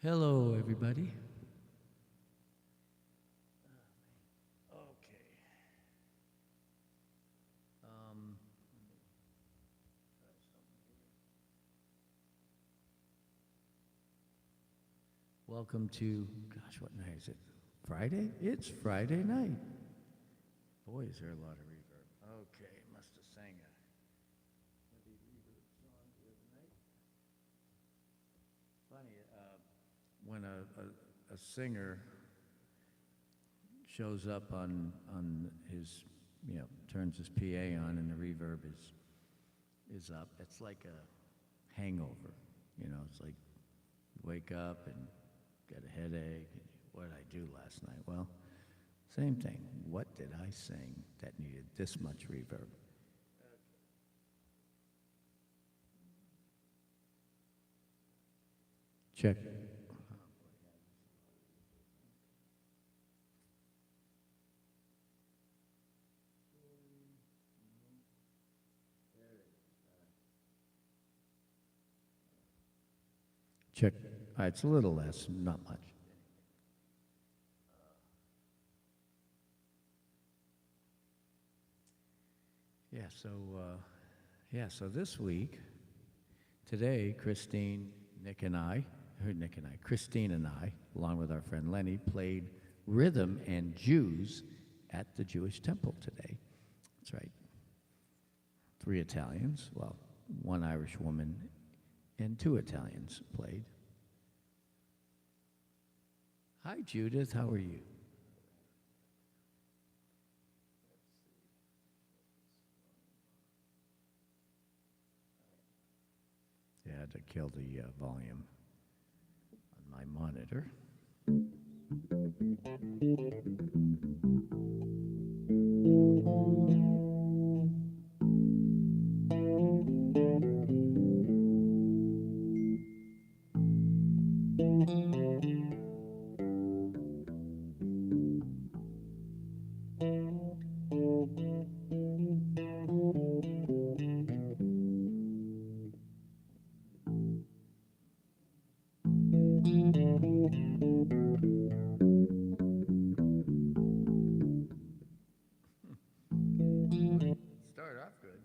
Hello, everybody. Okay. Welcome to, gosh, what night is it? Friday? It's Friday night. Boy, is there a lot of reverb. Okay, must have sang a heavy reverb song the other night. Funny, when a singer shows up on his, turns his PA on and the reverb is up, it's like a hangover. It's like you wake up and get a headache. And what did I do last night? Well, same thing. What did I sing that needed this much reverb? Check. Check. It's a little less, not much. So this week, today, Christine and I, along with our friend Lenny, played rhythm and Jews at the Jewish temple today. That's right. 3 Italians, well, 1 Irish woman, and 2 Italians played. Hi, Judith. How are you? Yeah, I had to kill the volume on my monitor. Start off good.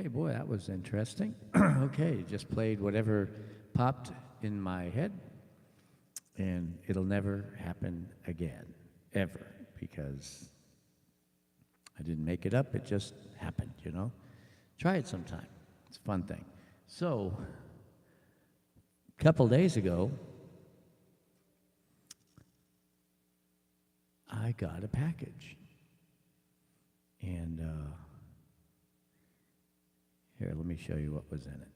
Okay, boy, that was interesting. Okay, just played whatever popped in my head, and it'll never happen again, ever, because I didn't make it up, it just happened, you know? Try it sometime. It's a fun thing. So, a couple days ago, I got a package. And here, let me show you what was in it.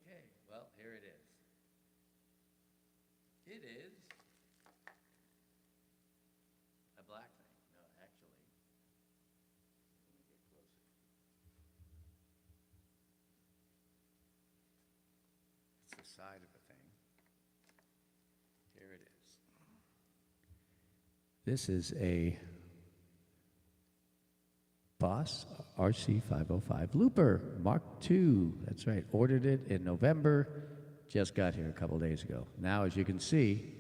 Okay, well, here it is. It is a black thing. No, actually, let me get closer. It's the side of a thing. Here it is. This is a Boss RC505 Looper Mark II. That's right. Ordered it in November. Just got here a couple days ago. Now, as you can see,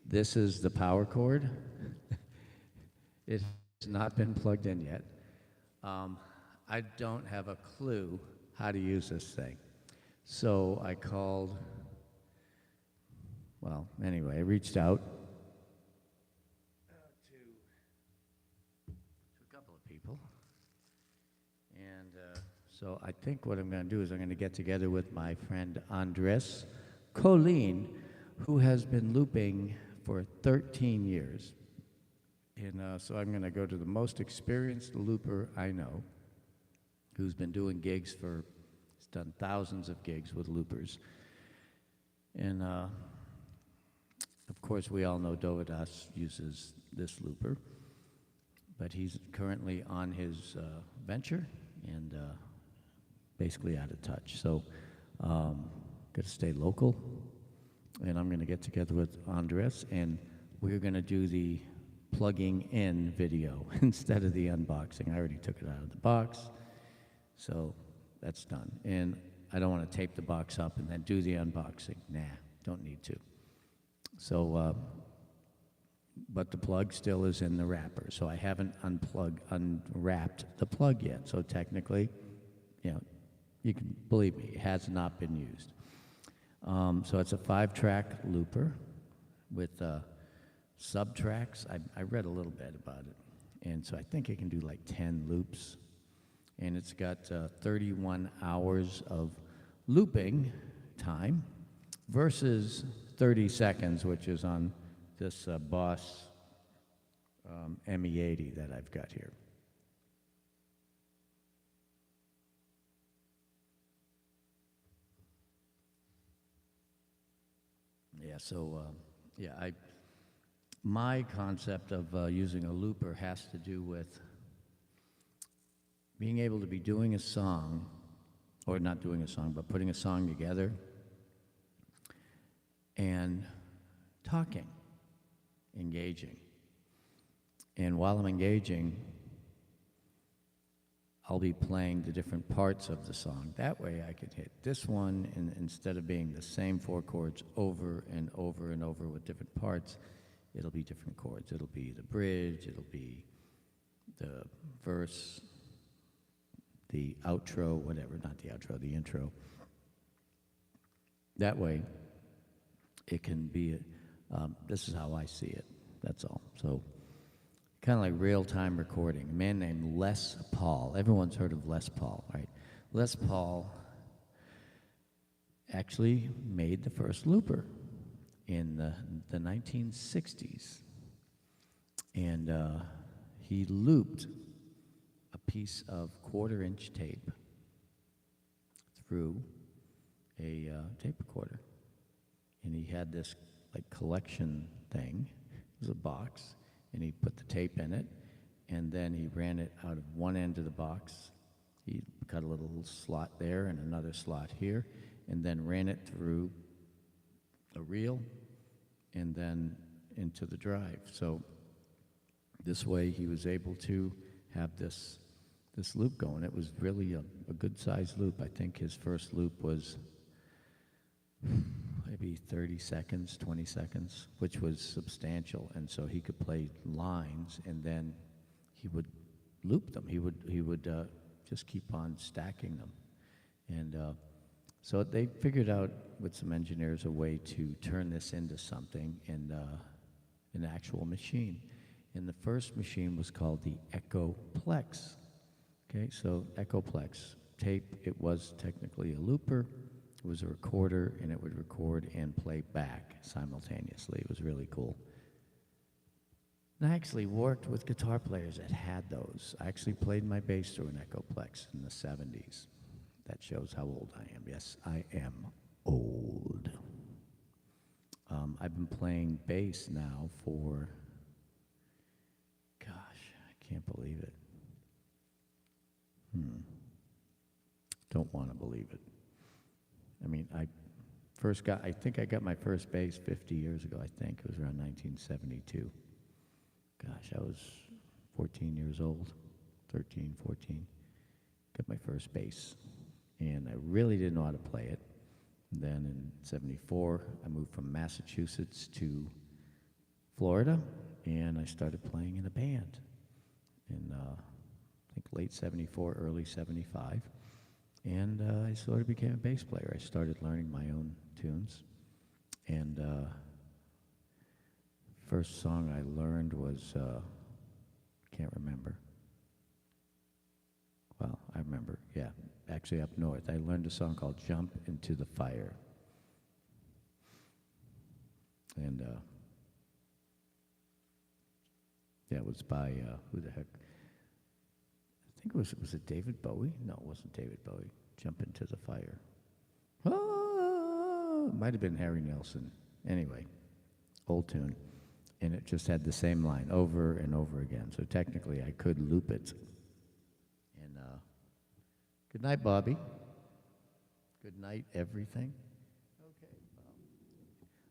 this is the power cord. It has not been plugged in yet. I don't have a clue how to use this thing. So I called, well, anyway, I reached out to a couple of people. And so I think what I'm going to do is I'm going to get together with my friend Andres Colleen, who has been looping for 13 years. And so I'm going to go to the most experienced looper I know, who's been doing gigs for, he's done thousands of gigs with loopers. And of course, we all know Dovydas uses this looper, but he's currently on his venture and basically out of touch. So, got to stay local, and I'm going to get together with Andres, and we're going to do the plugging in video instead of the unboxing. I already took it out of the box, so that's done. And I don't want to tape the box up and then do the unboxing. Nah, don't need to. So, but the plug still is in the wrapper, so I haven't unwrapped the plug yet. So technically, you know, you can believe me, it has not been used. So it's a 5-track looper with sub-tracks. I read a little bit about it, and so I think it can do like 10 loops, and it's got 31 hours of looping time versus 30 seconds, which is on this Boss ME80 that I've got here. Yeah, so, my concept of using a looper has to do with being able to be doing a song, or not doing a song, but putting a song together and talking, engaging. And while I'm engaging, I'll be playing the different parts of the song. That way I could hit this one, and instead of being the same 4 chords over and over and over with different parts, it'll be different chords. It'll be the bridge, it'll be the verse, the outro, whatever, not the outro, the intro. That way, it can be, this is how I see it, that's all. So, kind of like real-time recording. A man named Les Paul. Everyone's heard of Les Paul, right? Les Paul actually made the first looper in the 1960s. And he looped a piece of 1/4-inch tape through a tape recorder. And he had this like collection thing. It was a box, and he put the tape in it, and then he ran it out of one end of the box. He cut a little slot there and another slot here, and then ran it through a reel and then into the drive. So this way he was able to have this loop going. It was really a good-sized loop. I think his first loop was maybe 30 seconds, 20 seconds, which was substantial. And so he could play lines, and then he would loop them. He would just keep on stacking them. And so they figured out with some engineers a way to turn this into something in an actual machine. And the first machine was called the Echoplex. Okay, so Echoplex tape, it was technically a looper. It was a recorder, and it would record and play back simultaneously. It was really cool. And I actually worked with guitar players that had those. I actually played my bass through an Echoplex in the 70s. That shows how old I am. Yes, I am old. I've been playing bass now for, gosh, I can't believe it. Don't want to believe it. I mean, I think I got my first bass 50 years ago, I think. It was around 1972. Gosh, I was 14 years old, 13, 14. Got my first bass, and I really didn't know how to play it. And then in 74, I moved from Massachusetts to Florida, and I started playing in a band in, I think, late 74, early 75. And I sort of became a bass player. I started learning my own tunes. And first song I learned was, can't remember. Well, I remember, yeah, actually up north. I learned a song called Jump Into the Fire. And yeah, it was by, who the heck? I think was it David Bowie? No, it wasn't David Bowie. Jump Into the Fire. It might have been Harry Nilsson. Anyway, old tune. And it just had the same line over and over again. So technically I could loop it. And good night, Bobby. Good night, everything. Okay.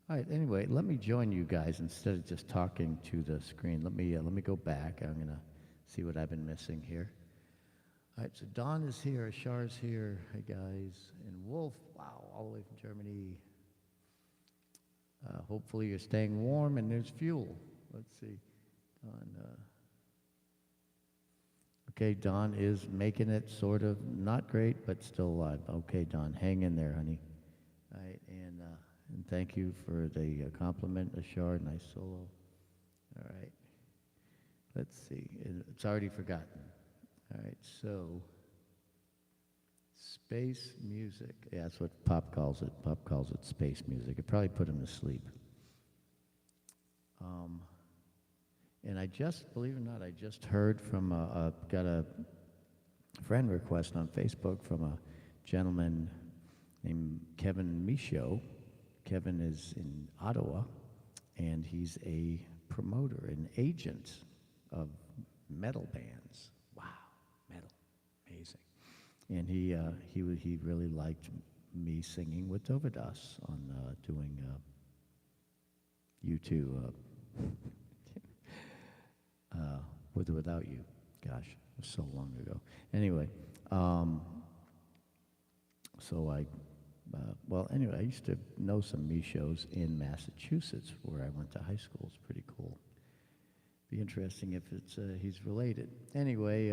All right, anyway, let me join you guys instead of just talking to the screen. Let me go back. I'm going to see what I've been missing here. All right, so Don is here, Ashar's here, hi guys, and Wolf, wow, all the way from Germany. Hopefully you're staying warm and there's fuel. Let's see, Don. Okay, Don is making it sort of, not great, but still alive. Okay, Don, hang in there, honey. All right, and thank you for the compliment, Ashar, nice solo. All right, let's see, it's already forgotten. All right, so space music. Yeah, that's what Pop calls it. Pop calls it space music. It probably put him to sleep. And I just, believe it or not, I just heard from got a friend request on Facebook from a gentleman named Kevin Michaud. Kevin is in Ottawa, and he's a promoter, an agent of metal bands. Wow. Metal, amazing. And he really liked me singing with Dovydas on doing U2 with or without you. Gosh, it was so long ago. Anyway, so I used to know some Michauds in Massachusetts where I went to high school. It's pretty cool. Be interesting if it's he's related. Anyway,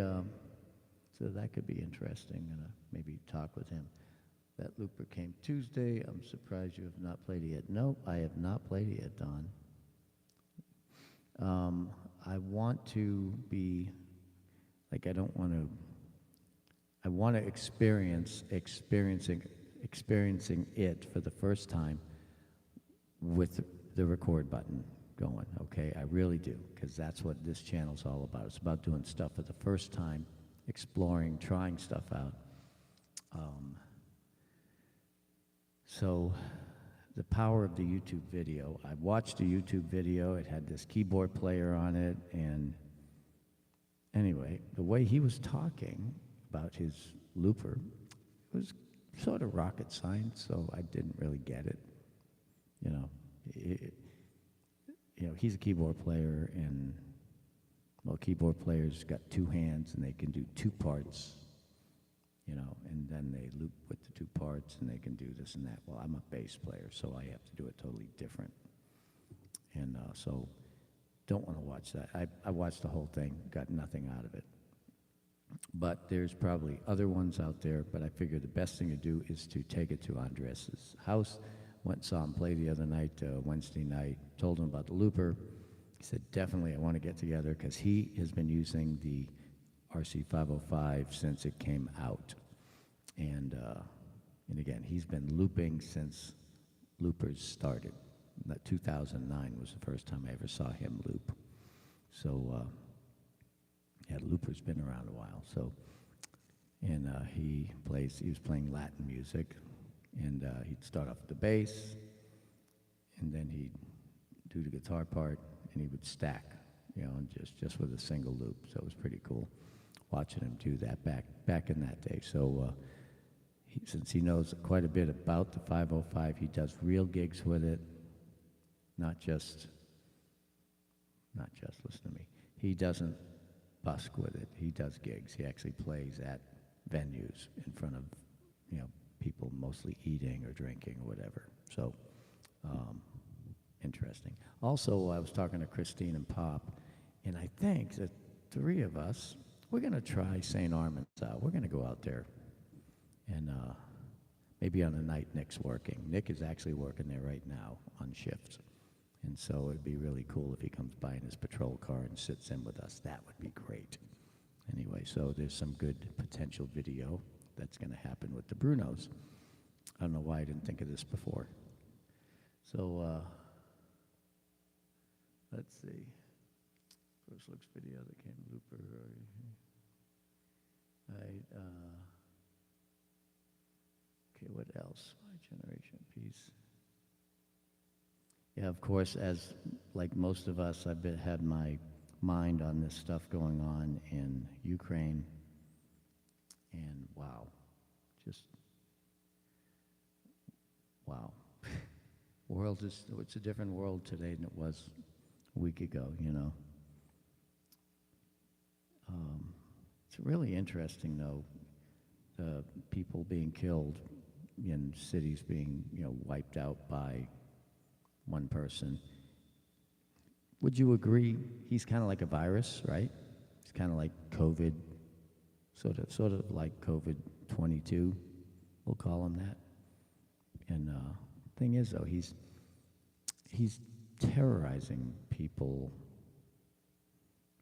so that could be interesting, and maybe talk with him. That looper came Tuesday. I'm surprised you have not played it yet. No, I have not played it yet, Don. I want to be, like, I want to experiencing it for the first time with the record button going, okay? I really do, because that's what this channel's all about. It's about doing stuff for the first time, exploring, trying stuff out. So the power of the YouTube video. I watched a YouTube video. It had this keyboard player on it, and anyway, the way he was talking about his looper was sort of rocket science, so I didn't really get it. You know, he's a keyboard player, and well, keyboard players got two hands and they can do two parts. And then they loop with the two parts and they can do this and that. Well, I'm a bass player, so I have to do it totally different. And so don't want to watch that. I watched the whole thing, got nothing out of it. But there's probably other ones out there, but I figure the best thing to do is to take it to Andres' house. Went and saw him play the other night, Wednesday night, told him about the looper. He said, definitely I want to get together, because he has been using the RC505 since it came out. And again, he's been looping since loopers started. That 2009 was the first time I ever saw him loop. So, loopers been around a while. So, and he was playing Latin music, and he'd start off with the bass, and then he'd do the guitar part, and he would stack, and just with a single loop. So it was pretty cool watching him do that back in that day. So since he knows quite a bit about the 505, he does real gigs with it, not just listen to me. He doesn't busk with it. He does gigs. He actually plays at venues in front of, people mostly eating or drinking or whatever. So, interesting. Also, I was talking to Christine and Pop, and I think that three of us, we're going to try St. Armand's out. We're going to go out there, and maybe on the night Nick's working. Nick is actually working there right now on shifts, and so it'd be really cool if he comes by in his patrol car and sits in with us. That would be great. Anyway, so there's some good potential video that's going to happen with the Brunos. I don't know why I didn't think of this before. So, let's see. First looks video that came looper. Okay, what else? My generation piece. Yeah, of course, as like most of us, I've had my mind on this stuff going on in Ukraine. And wow, it's a different world today than it was a week ago, It's really interesting, though, the people being killed in cities being, wiped out by one person. Would you agree he's kind of like a virus, right? He's kind of like COVID, sort of like COVID-22, we'll call him that. And thing is, though, he's terrorizing people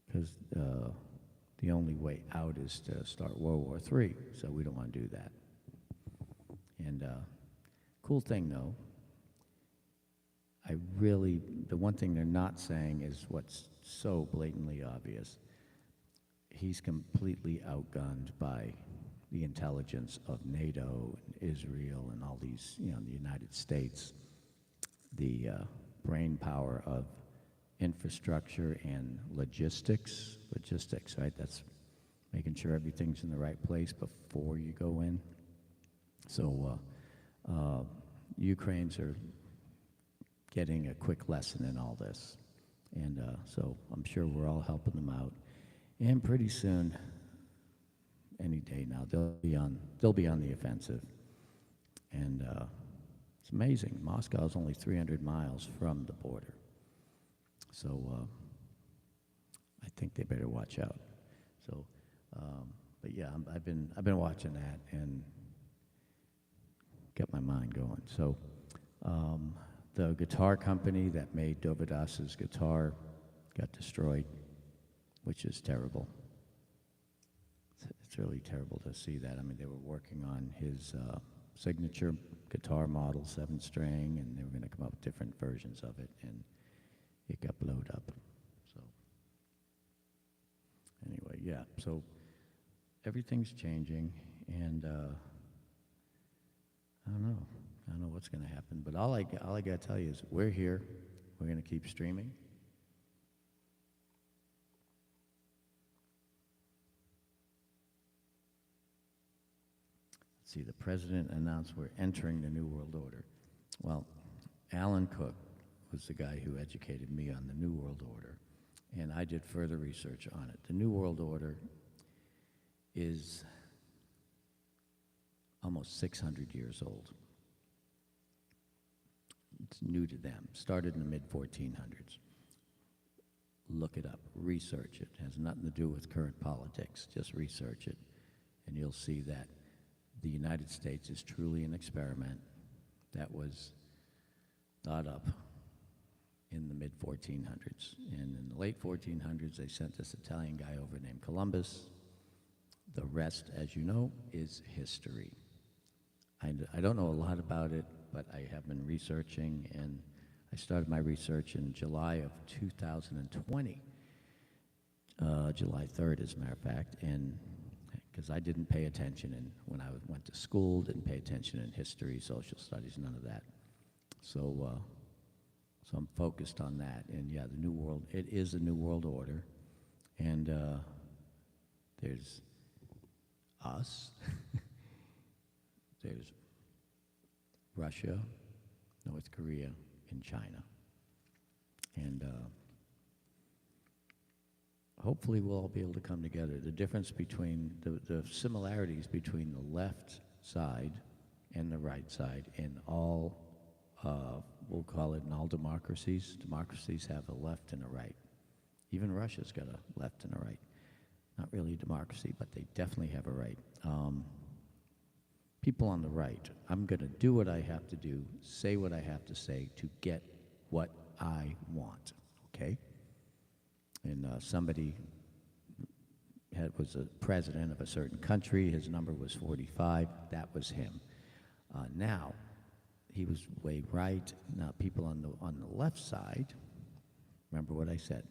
because the only way out is to start World War III, so we don't want to do that. And cool thing, though, the one thing they're not saying is what's so blatantly obvious. He's completely outgunned by the intelligence of NATO and Israel and all these, the United States. The brain power of infrastructure and logistics, right? That's making sure everything's in the right place before you go in. So Ukrainians are getting a quick lesson in all this. And so I'm sure we're all helping them out. And pretty soon, any day now, they'll be on the offensive. And it's amazing. Moscow is only 300 miles from the border. So I think they better watch out. So, but yeah, I've been watching that and got my mind going. So the guitar company that made Dovydas' guitar got destroyed, which is terrible. It's really terrible to see that. I mean, they were working on his signature guitar model, 7-string, and they were going to come up with different versions of it, and it got blowed up. So anyway, yeah, so everything's changing, and I don't know. I don't know what's going to happen, but all I got to tell you is we're here. We're going to keep streaming. Let's see, the president announced we're entering the New World Order. Well, Alan Cook was the guy who educated me on the New World Order, and I did further research on it. The New World Order is almost 600 years old. It's new to them. Started in the mid-1400s. Look it up. Research it. It has nothing to do with current politics. Just research it, and you'll see that the United States is truly an experiment that was thought up in the mid-1400s. And in the late 1400s, they sent this Italian guy over named Columbus. The rest, as you know, is history. I don't know a lot about it, but I have been researching, and I started my research in July of 2020, July 3rd, as a matter of fact, and because I didn't pay attention when I went to school, didn't pay attention in history, social studies, none of that. So I'm focused on that, and yeah, the New World, it is a New World Order, and there's us, there's Russia, North Korea, and China. And hopefully we'll all be able to come together. The difference between, the similarities between the left side and the right side in all, we'll call it in all democracies. Democracies have a left and a right. Even Russia's got a left and a right. Not really a democracy, but they definitely have a right. People on the right, I'm going to do what I have to do, say what I have to say to get what I want, okay? And somebody was a president of a certain country, his number was 45, that was him. Now, he was way right. Now, people on the left side, remember what I said,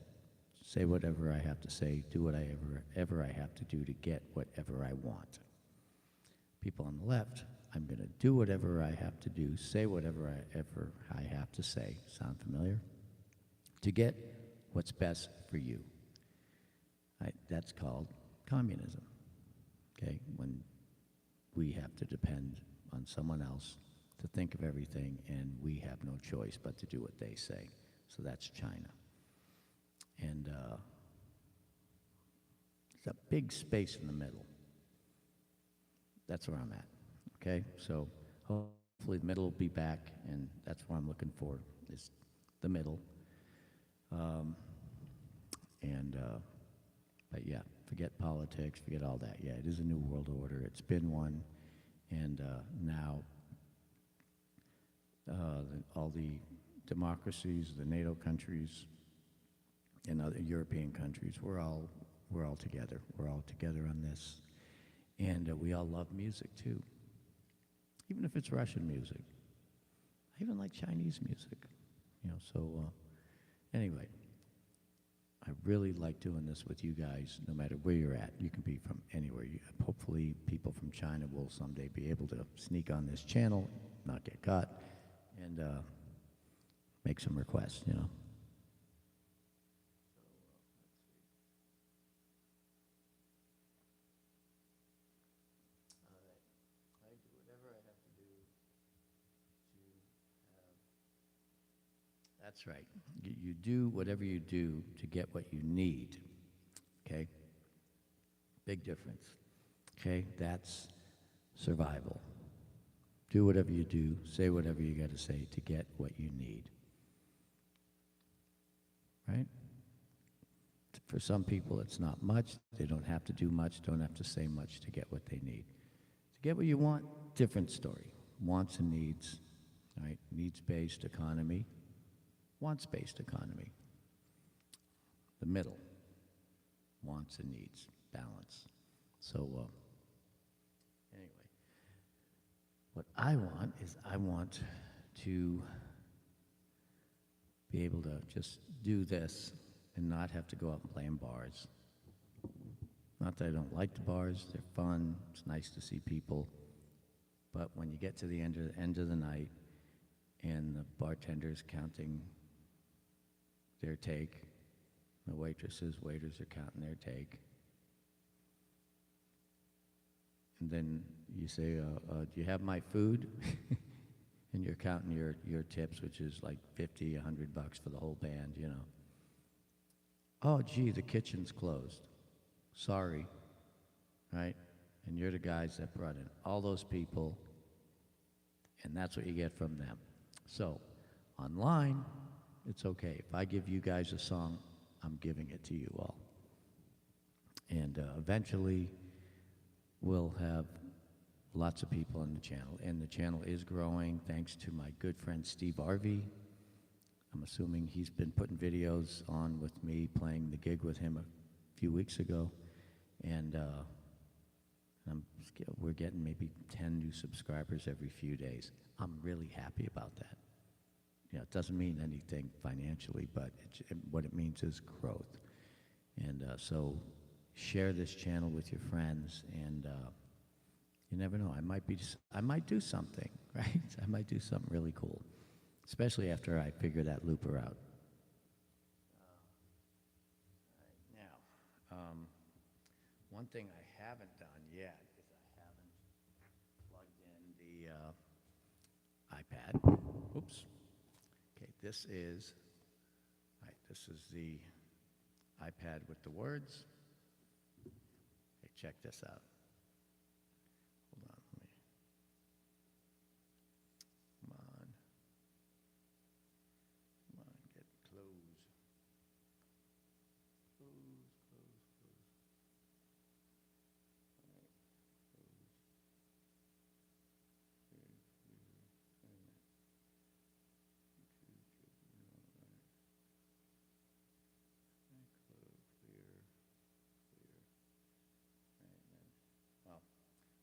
say whatever I have to say, do whatever I have to do to get whatever I want. People on the left, I'm going to do whatever I have to do, say whatever I have to say, sound familiar? To get what's best for you. That's called communism, okay? When we have to depend on someone else to think of everything, and we have no choice but to do what they say. So that's China. And there's a big space in the middle. That's where I'm at, okay? So hopefully the middle will be back, and that's what I'm looking for, is the middle. But yeah, forget politics, forget all that. Yeah, it is a new world order. It's been one, and now all the democracies, the NATO countries, and other European countries, we're all together. We're all together on this. And we all love music, too. Even if it's Russian music. I even like Chinese music. You know, so anyway, I really like doing this with you guys, no matter where you're at. You can be from anywhere. Hopefully people from China will someday be able to sneak on this channel, not get caught, and make some requests, you know. That's right. You do whatever you do to get what you need, okay? Big difference, okay? That's survival. Do whatever you do, say whatever you got to say to get what you need, right? For some people, it's not much. They don't have to do much, don't have to say much to get what they need. To get what you want, different story. Wants and needs, right? Needs-based economy. Wants-based economy. The middle, wants and needs, balance. So anyway, what I want is I want to be able to just do this and not have to go out and play in bars. Not that I don't like the bars, they're fun, it's nice to see people, But when you get to the end of the night and the bartender's counting their take, the waitresses, waiters are counting their take, and then you say, do you have my food? And you're counting your tips, which is like $50, $100 for the whole band, you know. Oh, gee, the kitchen's closed. Sorry, right? And you're the guys that brought in all those people, and that's what you get from them. So, online, it's okay. If I give you guys a song, I'm giving it to you all. And eventually, we'll have lots of people on the channel, and the channel is growing thanks to my good friend Steve Harvey. I'm assuming he's been putting videos on with me, playing the gig with him a few weeks ago, and we're getting maybe 10 new subscribers every few days. I'm really happy about that. You know, it doesn't mean anything financially, but what it means is growth. And so share this channel with your friends, and you never know. I might do something, right? I might do something really cool, especially after I figure that looper out. Now, one thing I haven't done yet is I haven't plugged in the iPad. Oops. Okay, this is the iPad with the words. Hey, check this out. Hold on, come on, get close.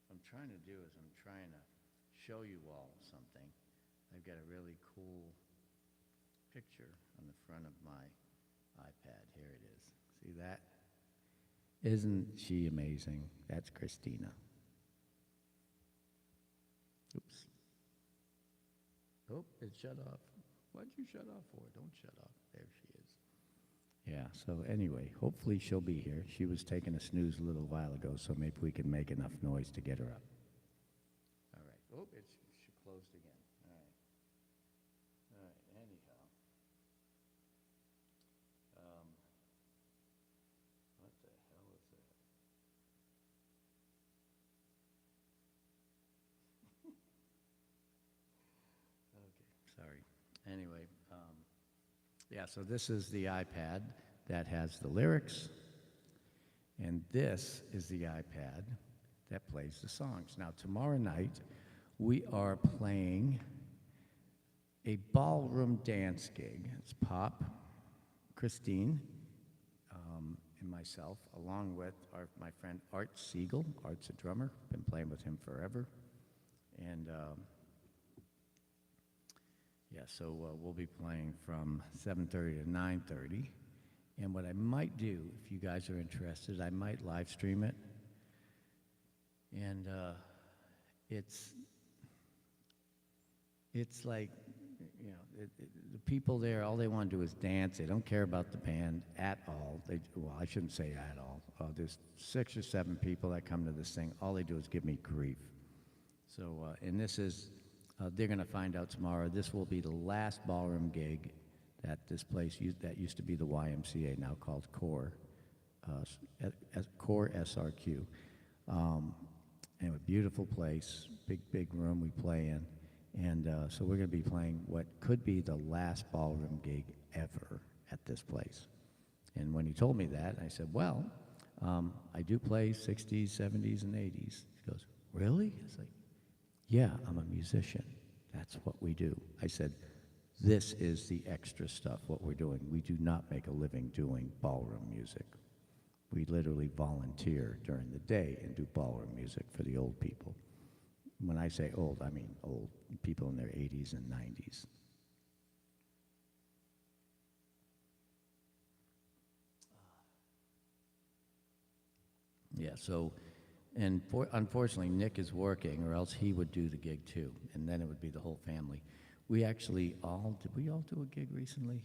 What I'm trying to do is I'm trying to show you all something. I've got a really cool picture on the front of my iPad. Here it is. See that? Isn't she amazing? That's Christina. Oops. Oh, it shut off. What'd you shut off for? Don't shut off. There she is. Yeah, so anyway, hopefully she'll be here. She was taking a snooze a little while ago, so maybe we can make enough noise to get her up. All right. Oh, she closed again. All right. All right, anyhow. What the hell is that? Okay, sorry. Anyway, yeah, so this is the iPad that has the lyrics, and this is the iPad that plays the songs. Now, tomorrow night, we are playing a ballroom dance gig. It's Pop, Christine, and myself, along with my friend Art Siegel. Art's a drummer, been playing with him forever, and yeah, so we'll be playing from 7:30 to 9:30. And what I might do, if you guys are interested, I might live stream it. And it's like, you know, the people there, all they want to do is dance. They don't care about the band at all. Well, I shouldn't say at all. There's 6 or 7 people that come to this thing. All they do is give me grief. So, and this is... they're going to find out tomorrow. This will be the last ballroom gig that this place that used to be the YMCA, now called Core, Core SRQ. And a beautiful place, big room we play in. And so we're going to be playing what could be the last ballroom gig ever at this place. And when he told me that, I said, well, I do play 60s, 70s, and 80s. He goes, really? It's like, yeah, I'm a musician. That's what we do. I said, this is the extra stuff, what we're doing. We do not make a living doing ballroom music. We literally volunteer during the day and do ballroom music for the old people. When I say old, I mean old people in their 80s and 90s. Yeah, so And unfortunately, Nick is working, or else he would do the gig too, and then it would be the whole family. We actually did we all do a gig recently?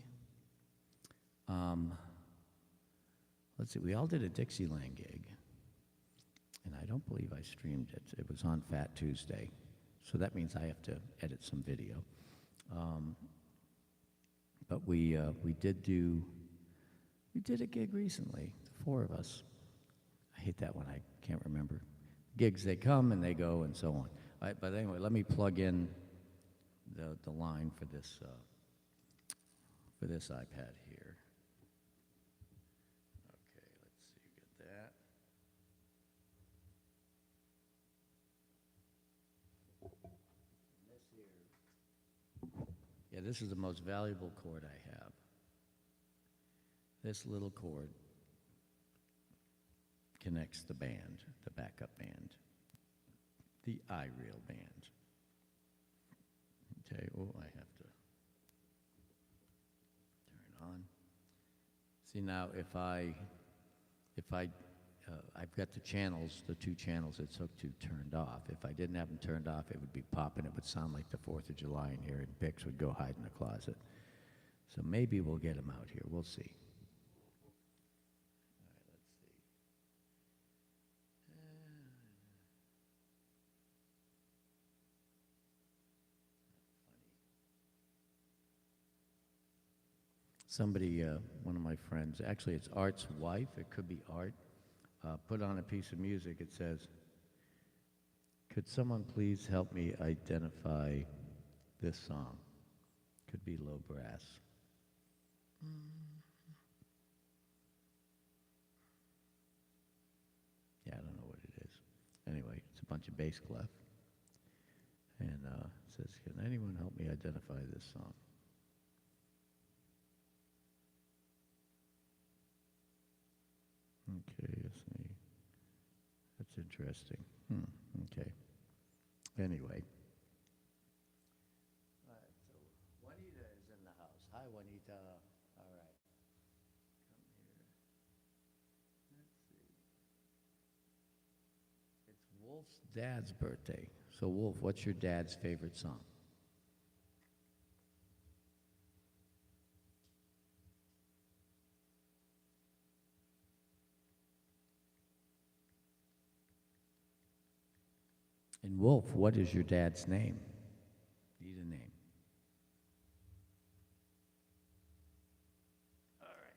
Let's see, we all did a Dixieland gig, and I don't believe I streamed it. It was on Fat Tuesday, so that means I have to edit some video. But we did a gig recently, the four of us. I hate that one, I can't remember. Gigs, they come and they go and so on. But anyway, let me plug in the line for this iPad here. Okay, let's see, get that. This here. Yeah, this is the most valuable cord I have. This little cord connects the band, the backup band, the iReal band. Okay, oh, I have to turn on. See now, if I've got the channels, the two channels it's hooked to turned off. If I didn't have them turned off, it would be popping. It would sound like the 4th of July in here, and Bix would go hide in the closet. So maybe we'll get him out here. We'll see. Somebody, one of my friends, actually it's Art's wife, it could be Art, put on a piece of music. It says, could someone please help me identify this song? Could be low brass. Yeah, I don't know what it is. Anyway, it's a bunch of bass clef. And it says, can anyone help me identify this song? Okay, let's see. That's interesting. Okay. Anyway. All right, so Juanita is in the house. Hi, Juanita. All right. Come here. Let's see. It's Wolf's dad's birthday. So, Wolf, what's your dad's favorite song? And Wolf, what is your dad's name? Need a name. All right.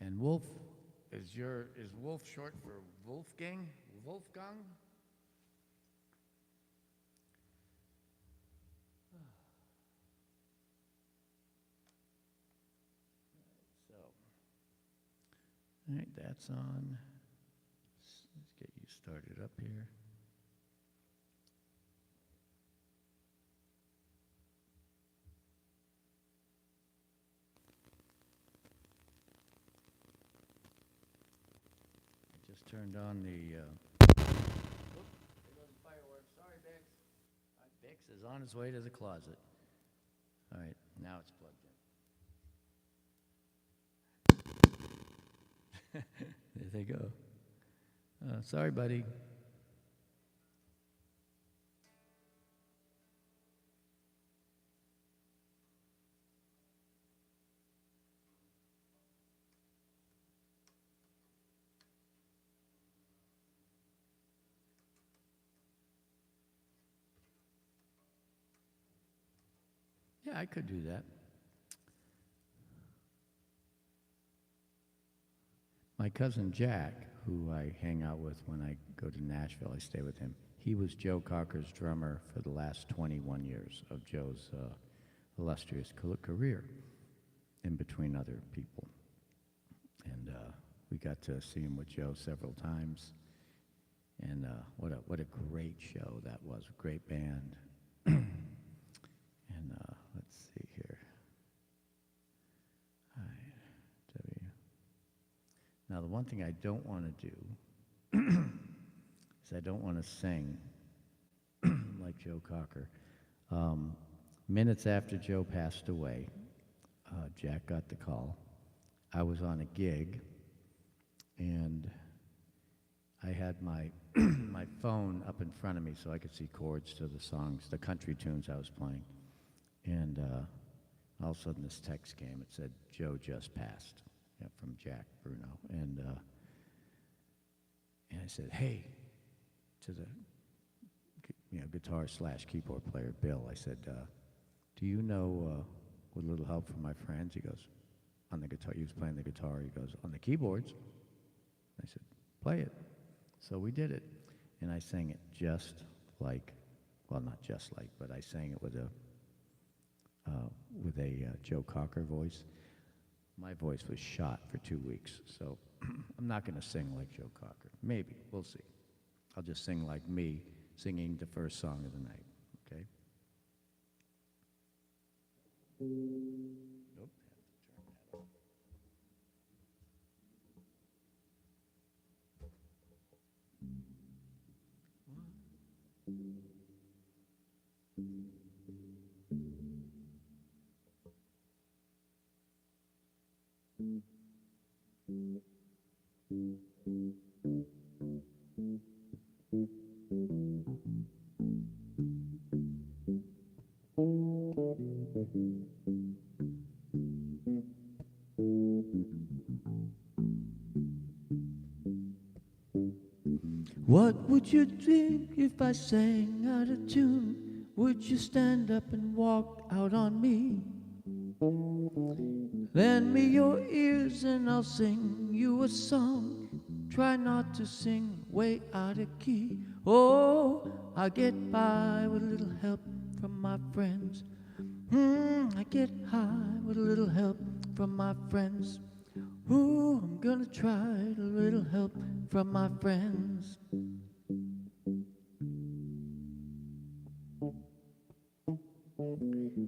And Wolf, is Wolf short for Wolfgang? Wolfgang? So, all right, that's on. Let's get you started up here. I just turned on the, whoop, there goes the fireworks. Sorry, Bix. Bix is on his way to the closet. All right, now it's plugged in. There they go. Sorry, buddy. Yeah, I could do that. My cousin Jack, who I hang out with when I go to Nashville, I stay with him. He was Joe Cocker's drummer for the last 21 years of Joe's illustrious career, in between other people. And we got to see him with Joe several times. And what a great show that was, a great band. And let's see here. Now, the one thing I don't want to do is I don't want to sing like Joe Cocker. Minutes after Joe passed away, Jack got the call. I was on a gig, and I had my my phone up in front of me so I could see chords to the songs, the country tunes I was playing. And all of a sudden this text came. It said, "Joe just passed," from Jack Bruno. And I said, "Hey," to the guitar / keyboard player, Bill. I said, "Do you know, with a little help from my friends?" He goes, "On the guitar." He was playing the guitar. He goes, "On the keyboards." I said, "Play it." So we did it, and I sang it just like, well, not just like, but I sang it with a Joe Cocker voice. My voice was shot for 2 weeks, so I'm not going to sing like Joe Cocker. Maybe, we'll see. I'll just sing like me, singing the first song of the night, okay? Nope. What would you think if I sang out of tune? Would you stand up and walk out on me? Lend me your ears and I'll sing you a song. Try not to sing way out of key. Oh, I get by with a little help from my friends. I get high with a little help from my friends. Ooh, I'm gonna try a little help from my friends.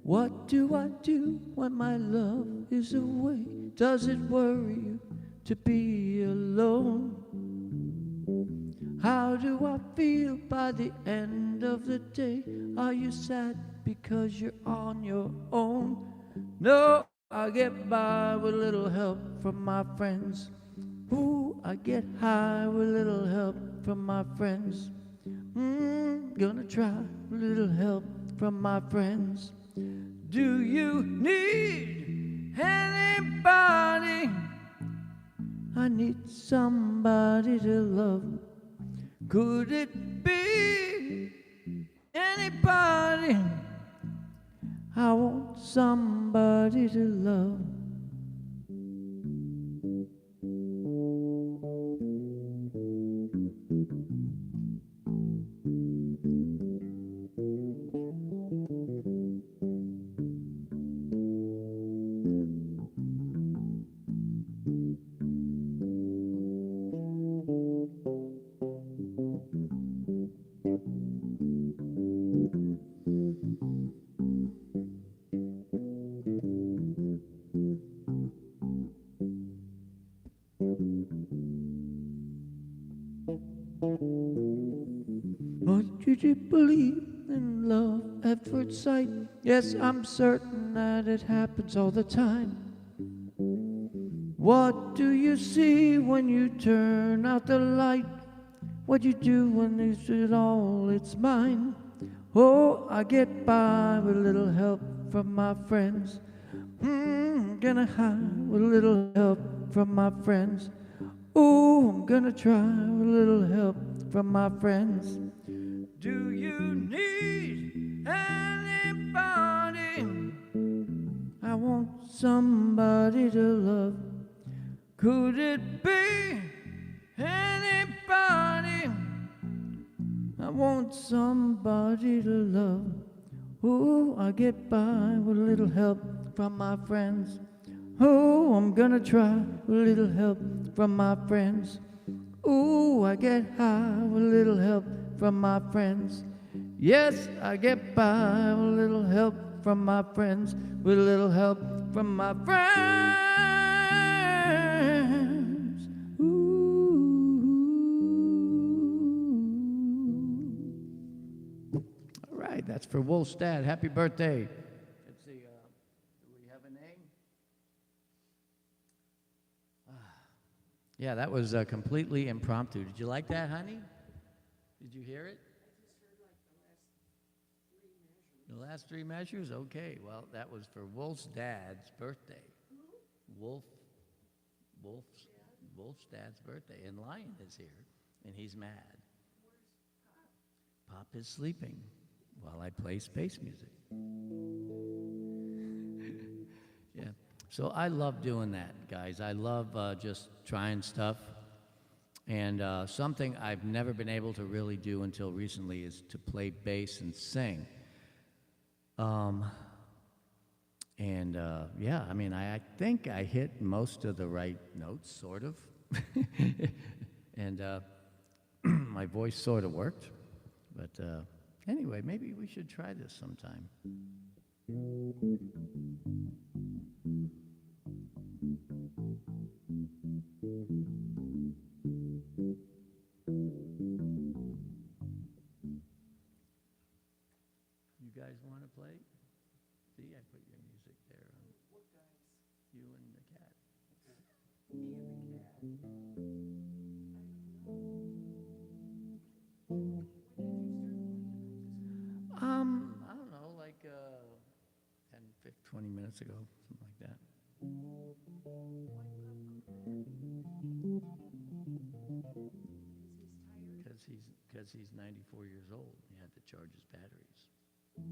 What do I do when my love is away? Does it worry you to be alone? How do I feel by the end of the day? Are you sad because you're on your own? No, I get by with a little help from my friends. Ooh, I get high with a little help from my friends. Gonna try a little help from my friends. Do you need anybody? I need somebody to love. Could it be anybody? I want somebody to love. What did you believe in love at first sight? Yes, I'm certain that it happens all the time. What do you see when you turn out the light? What you do when it's it all, it's mine. Oh, I get by with a little help from my friends. Gonna hide with a little help from my friends. Ooh, I'm gonna try with a little help from my friends. Do you need anybody? I want somebody to love. Could it be anybody? I want somebody to love. Ooh, I get by with a little help from my friends. Oh, I'm gonna try with a little help from my friends. Ooh, I get high with a little help from my friends. Yes, I get by with a little help from my friends. With a little help from my friends. Ooh. All right, that's for Wolfstad. Happy birthday. Let's see, do we have a name? Yeah, that was completely impromptu. Did you like that, honey? Did you hear it? The last three measures? Okay, well, that was for Wolf's dad's birthday. Wolf, Wolf's, Wolf's dad's birthday, and Lion is here, and he's mad. Pop is sleeping while I play space music. Yeah, so I love doing that, guys. I love just trying stuff. And something I've never been able to really do until recently is to play bass and sing. Yeah, I mean, I think I hit most of the right notes, sort of. And my voice sort of worked. But anyway, maybe we should try this sometime. You guys want to play? See, I put your music there. What guys? You and the cat. Me and the cat. I don't know, like 10, 15, 20 minutes ago, something like that. Because he's 94 years old. He had to charge his batteries. And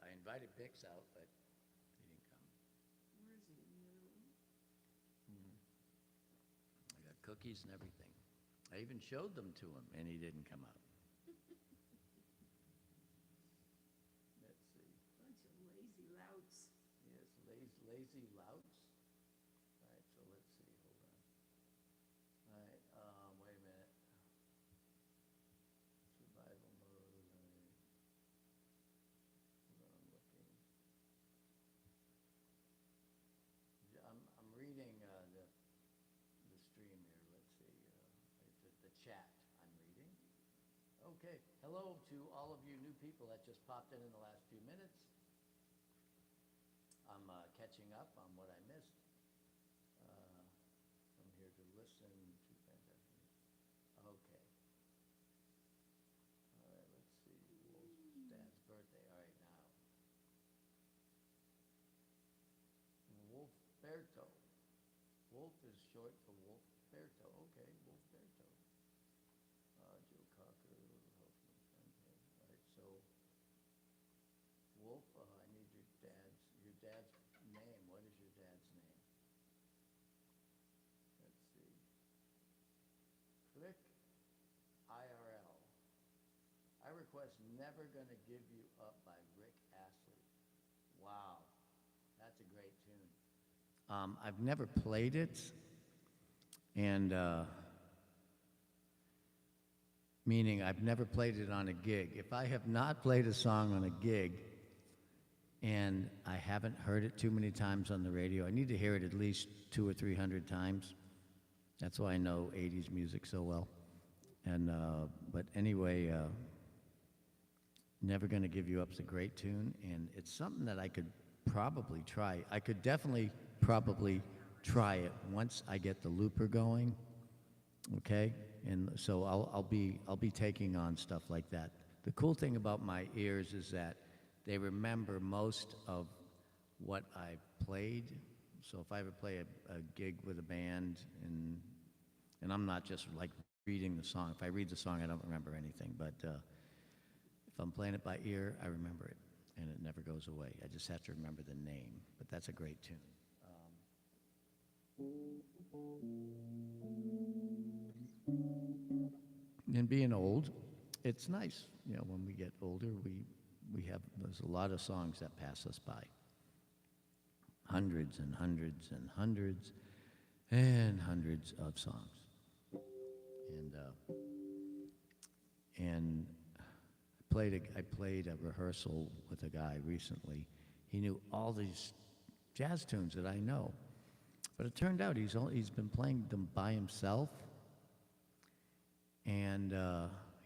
I invited Bix out, but he didn't come. Where is he? I got cookies and everything. I even showed them to him, and he didn't come out. Let's see. Bunch of lazy louts. Yes, lazy louts. All right, so let's see. Hold on. All right, wait a minute. Survival mode. Hold on, I'm looking. I'm reading the stream here. Let's see. The chat I'm reading. Okay. Hello to all of you new people that just popped in the last few minutes. I'm catching up on what I missed. I'm here to listen to fantastic. Okay. All right, let's see. Wolf's dad's birthday. All right, now. Wolfberto. Wolf is short for Wolfberto. Okay, Wolfberto. Joe Cocker. Okay. All right, so Wolf, I need your dad's name. What is your dad's name? Let's see. Click IRL. I request Never Gonna Give You Up by Rick Astley. Wow, that's a great tune. I've never played it, and meaning I've never played it on a gig. If I have not played a song on a gig, and I haven't heard it too many times on the radio, I need to hear it at least 200 or 300 times. That's why I know 80s music so well. And but anyway, Never Gonna Give You Up's a great tune, and it's something that I could probably try. I could definitely probably try it once I get the looper going. Okay, and so I'll be taking on stuff like that. The cool thing about my ears is that they remember most of what I've played. So if I ever play a gig with a band, and I'm not just like reading the song. If I read the song, I don't remember anything. But if I'm playing it by ear, I remember it, and it never goes away. I just have to remember the name. But that's a great tune. And being old, it's nice. You know, when we get older, there's a lot of songs that pass us by. Hundreds and hundreds and hundreds and hundreds of songs. And I played a rehearsal with a guy recently. He knew all these jazz tunes that I know. But it turned out he's been playing them by himself, and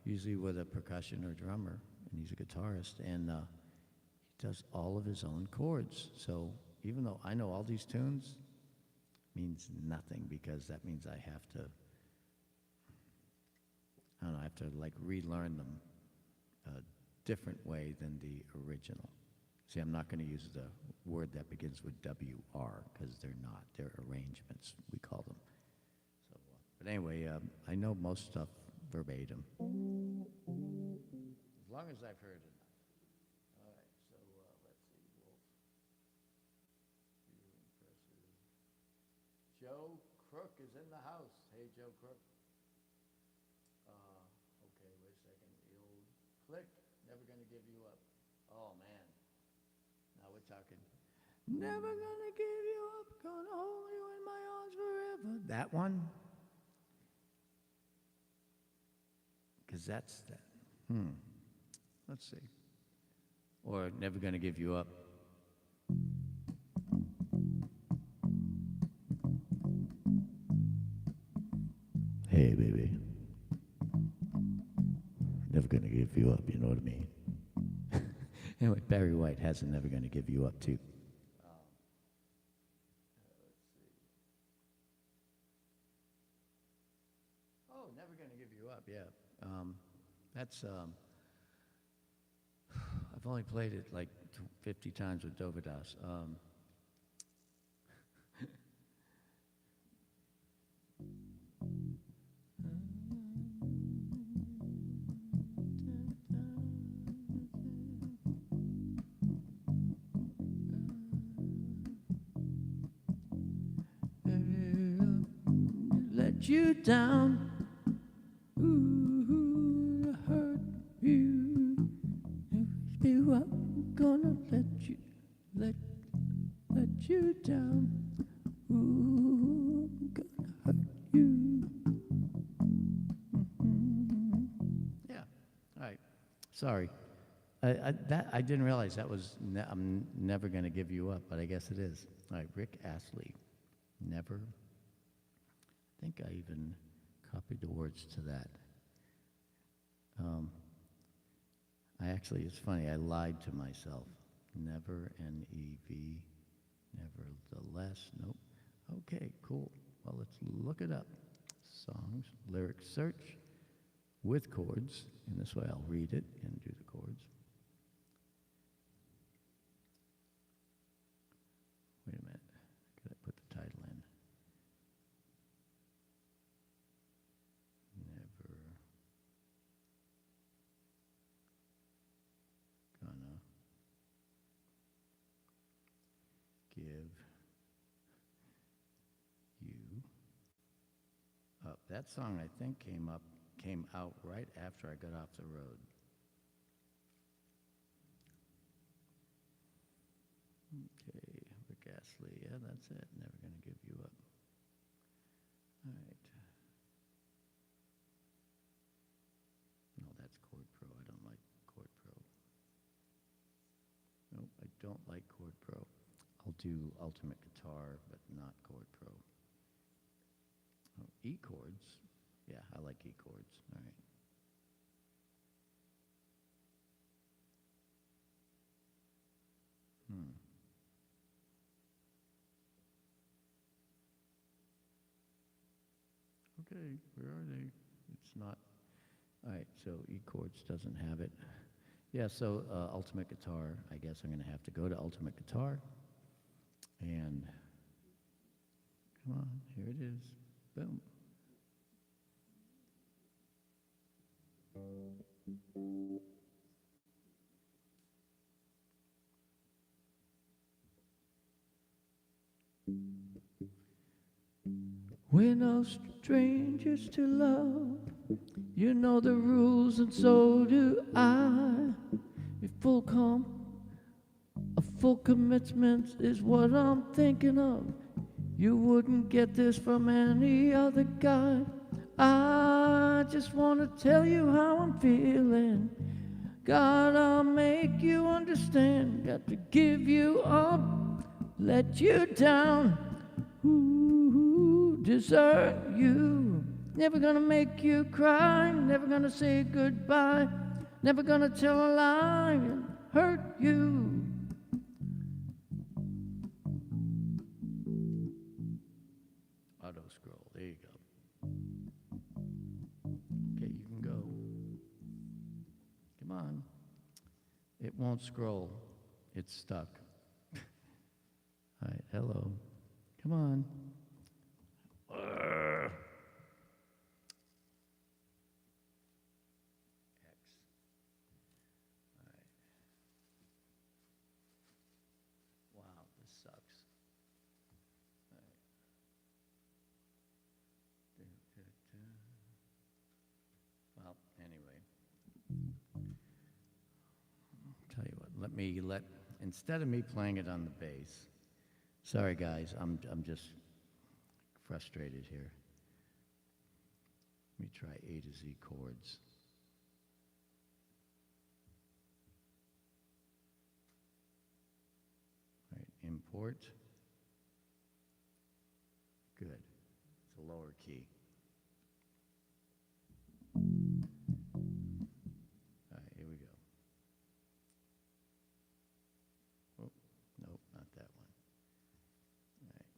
usually with a percussion or drummer. and he's a guitarist, and he does all of his own chords. So even though I know all these tunes, means nothing, because that means I have to, I don't know, I have to like relearn them a different way than the original. See, I'm not going to use the word that begins with W-R, because they're not. They're arrangements, we call them. So, but anyway, I know most stuff verbatim, as long as I've heard it. All right, so let's see. Wolf. Impressive. Joe Crook is in the house. Hey, Joe Crook. Okay, wait a second. The old click, never gonna give you up. Oh, man. Now we're talking. Never gonna give you up, gonna hold you in my arms forever. That one? Because that's that. Let's see. Or never gonna give you up. Hey, baby. Never gonna give you up, you know what I mean? Anyway, Barry White has a Never Gonna Give You Up, too. Let's see. Oh, Never Gonna Give You Up, yeah. That's, I've only played it like 50 times with Dovydas. Let you down. Ooh, I hurt you. I'm gonna let you down. Ooh, I'm gonna hurt you. Yeah. All right. Sorry. I didn't realize that was. I'm never gonna give you up, but I guess it is. All right, Rick Astley. Never. I think I even copied the words to that. It's funny, I lied to myself. Never, N-E-V, nevertheless, nope. Okay, cool. Well, let's look it up. Songs, lyric search with chords, and this way I'll read it and do the chords. Wait a minute, could I put the title in? Give you up. That song, I think, came out right after I got off the road. Okay, Rick Astley. Yeah, that's it. Never gonna give you up. All right. No, that's Chord Pro. I don't like Chord Pro. Nope, I don't like Chord Pro. I'll do Ultimate Guitar, but not Chord Pro. Oh, E chords. Yeah, I like E chords. All right. Okay, where are they? It's not. All right, so E chords doesn't have it. Yeah, so Ultimate Guitar, I guess I'm going to have to go to Ultimate Guitar. And come on, here it is. Boom. We're no strangers to love. You know the rules, and so do I. A full commitment is what I'm thinking of. You wouldn't get this from any other guy. I just want to tell you how I'm feeling. Gotta make you understand. Got to give you up, let you down. Ooh, desert you. Never gonna make you cry, never gonna say goodbye. never gonna tell a lie and hurt you. Auto scroll, there you go. Okay, you can go. Come on. It won't scroll. It's stuck. All right, hello. Come on. Wow, this sucks. Well, anyway. Tell you what, instead of me playing it on the bass, sorry guys, I'm just frustrated here. Let me try A to Z chords. All right, import. Good. It's a lower key. All right, here we go. Oh, nope, not that one. All right.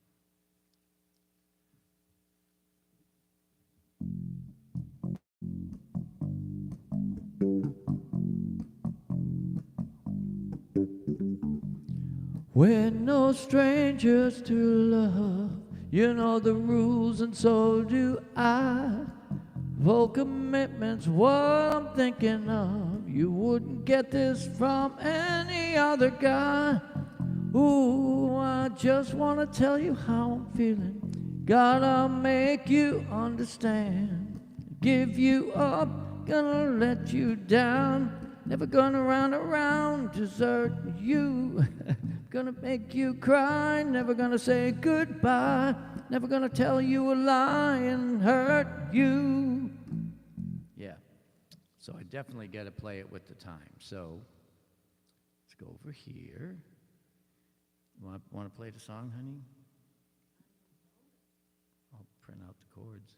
We're no strangers to love. You know the rules and so do I. Full commitment's what I'm thinking of. You wouldn't get this from any other guy. Ooh, I just wanna tell you how I'm feeling. Gotta make you understand. Give you up, gonna let you down. Never gonna run around, desert you. Gonna make you cry, never gonna say goodbye. Never gonna tell you a lie and hurt you. Yeah, so I definitely got to play it with the time. So let's go over here. Want to play the song, honey? I'll print out the chords.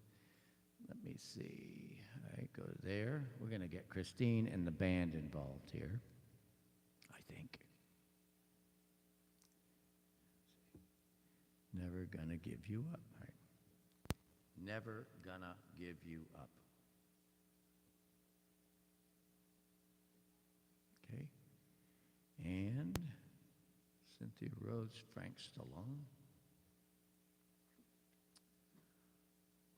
Let me see. All right, go to there. We're going to get Christine and the band involved here, I think. Never gonna give you up. All right. Never gonna give you up. Okay. And Cynthia Rhodes, Frank Stallone.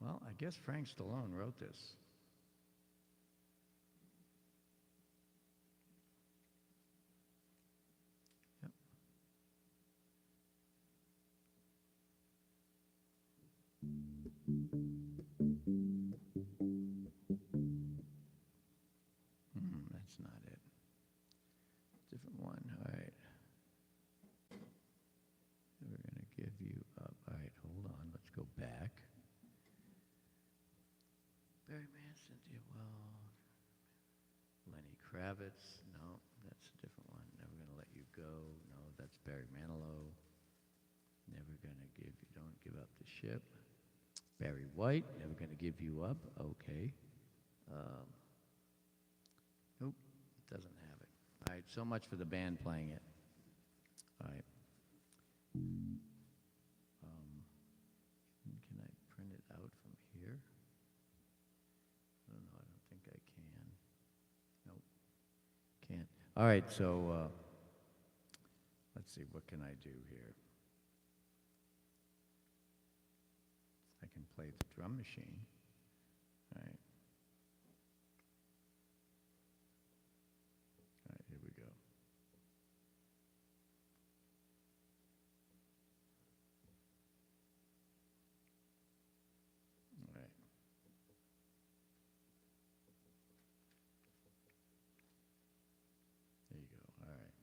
Well, I guess Frank Stallone wrote this. Yep. That's not it. Different one. All right. We're going to give you up. All right, hold on. Let's go back. Barry Mann, Cynthia Wild, Lenny Kravitz. No, that's a different one. Never Gonna Let You Go. No, that's Barry Manilow. Never Gonna Give You, Don't Give Up the Ship. Barry White, Never Gonna Give You Up. Okay. Nope, doesn't have it. All right, so much for the band playing it. All right. Can I print it out from here? I don't know, I don't think I can. Nope, can't. All right, so let's see, what can I do here? I can play the drum machine. All right. All right, here we go. All right. There you go. All right.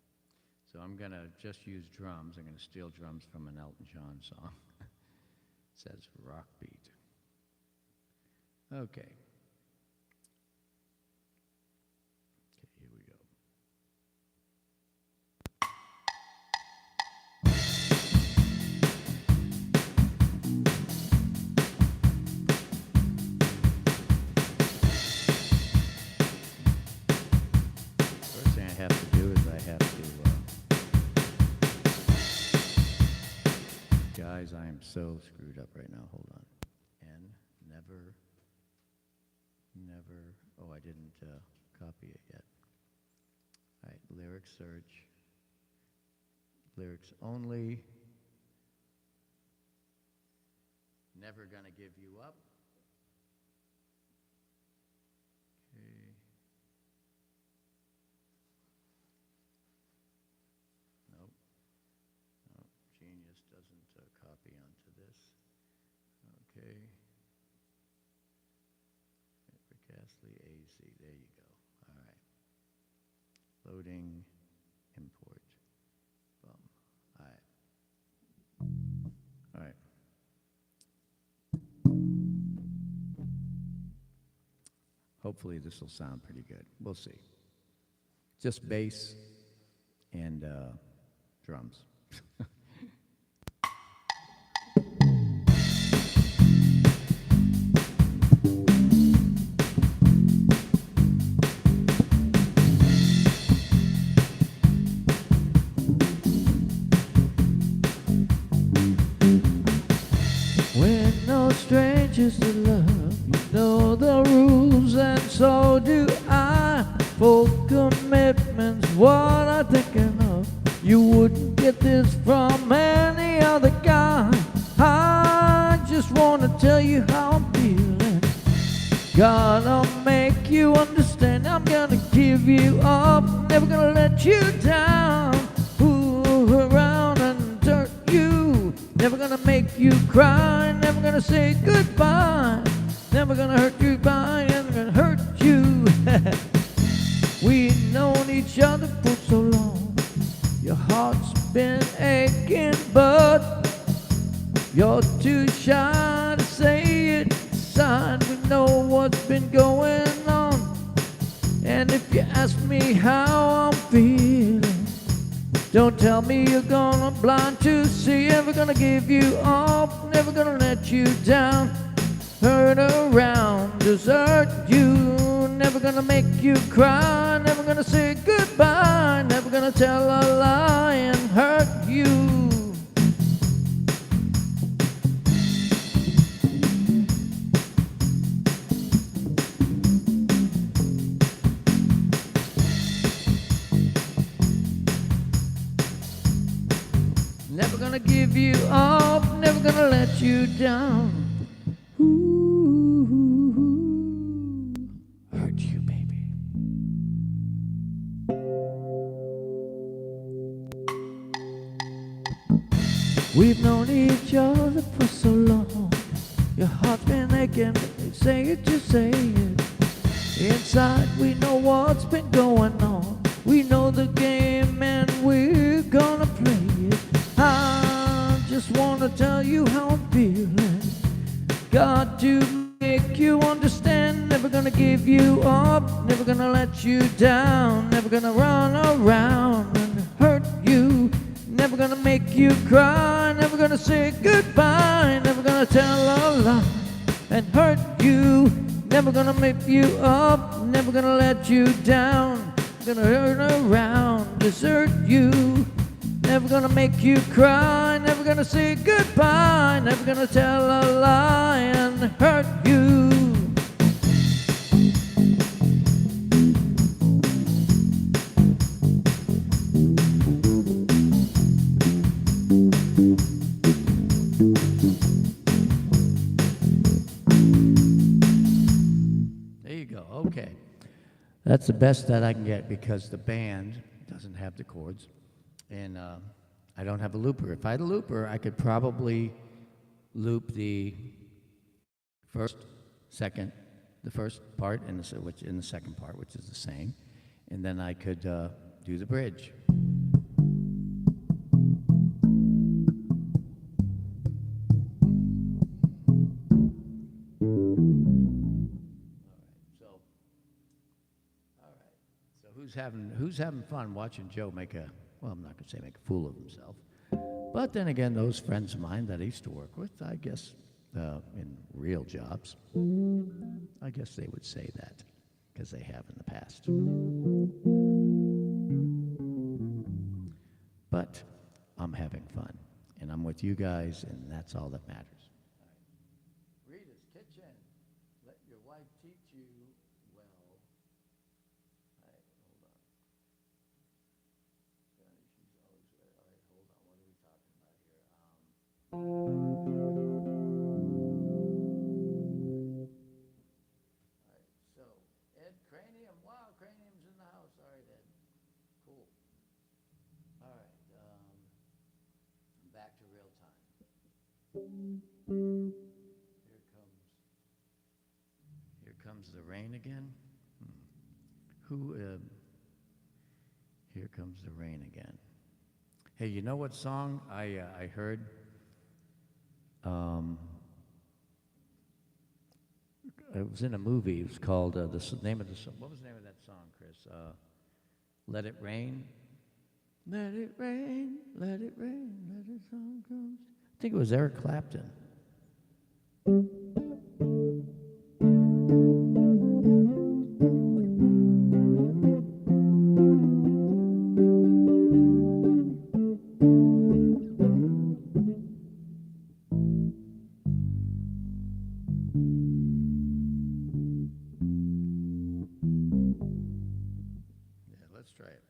So I'm going to just use drums. I'm going to steal drums from an Elton John song. It says rock beat. Okay. Okay, here we go. have to. Guys, I am so screwed up right now. Hold on. Never. Oh, I didn't copy it yet. All right, lyric search. Lyrics only. Never gonna give you up. Okay. Nope. Nope. Genius doesn't copy onto this. Okay. Ghastly AZ. There you go. All right. Loading. Import. Boom. All right. All right. Hopefully this will sound pretty good. We'll see. Just bass and drums. We're no strangers to love. You know the rules, and so do I. For commitment's what I'm thinking of. You wouldn't get this from any other guy. I just want to tell you how I'm feeling. Gonna make you understand. I'm gonna give you up, never gonna let you down. Fool around and hurt you, never gonna make you cry, never gonna say goodbye, never gonna hurt you by, never gonna hurt you. We've known each other for so long, your heart's been aching, but you're too shy to say it inside. We know what's been going on, and if you ask me how I'm feeling, don't tell me you're gonna blind to see. Never gonna give you up, never gonna let you down. Hurt around, desert you, never gonna make you cry, never gonna say goodbye, never gonna tell a lie and hurt you. Never gonna give you up, never gonna let you down. Ooh, hurt you, baby. We've known each other for so long, your heart's been aching, say it, just say it. Inside we know what's been going on, we know the game and we're gonna play it. I just wanna tell you how I'm feeling. Got to make you understand. Never gonna give you up, never gonna let you down, never gonna run around and hurt you, never gonna make you cry, never gonna say goodbye, never gonna tell a lie and hurt you, never gonna make you up, never gonna let you down, gonna hurt around, desert you, never gonna make you cry, never gonna say goodbye, never gonna tell a lie and hurt you. There you go, okay. That's the best that I can get because the band doesn't have the chords. And I don't have a looper. If I had a looper, I could probably loop the first, second, the first part and the second part, which is the same, and then I could do the bridge. So who's having fun watching Joe make a, well, I'm not going to say make a fool of himself, but then again, those friends of mine that I used to work with, I guess, in real jobs, I guess they would say that, because they have in the past. but I'm having fun, and I'm with you guys, and that's all that matters. Rita's Kitchen. Let your wife teach you well. All right, hold on. She's always right. All right, hold on. What are we talking about here? All right, so Ed Cranium. Wow, Cranium's in the house. All right, Ed. Cool. All right, back to real time. Here comes the rain again. Here comes the rain again. Hey, you know what song I heard? It was in a movie. It was called name of the song. What was the name of that song, Chris? Let It Rain. Let it rain, let it rain, let it all come. I think it was Eric Clapton. Yeah, let's try it.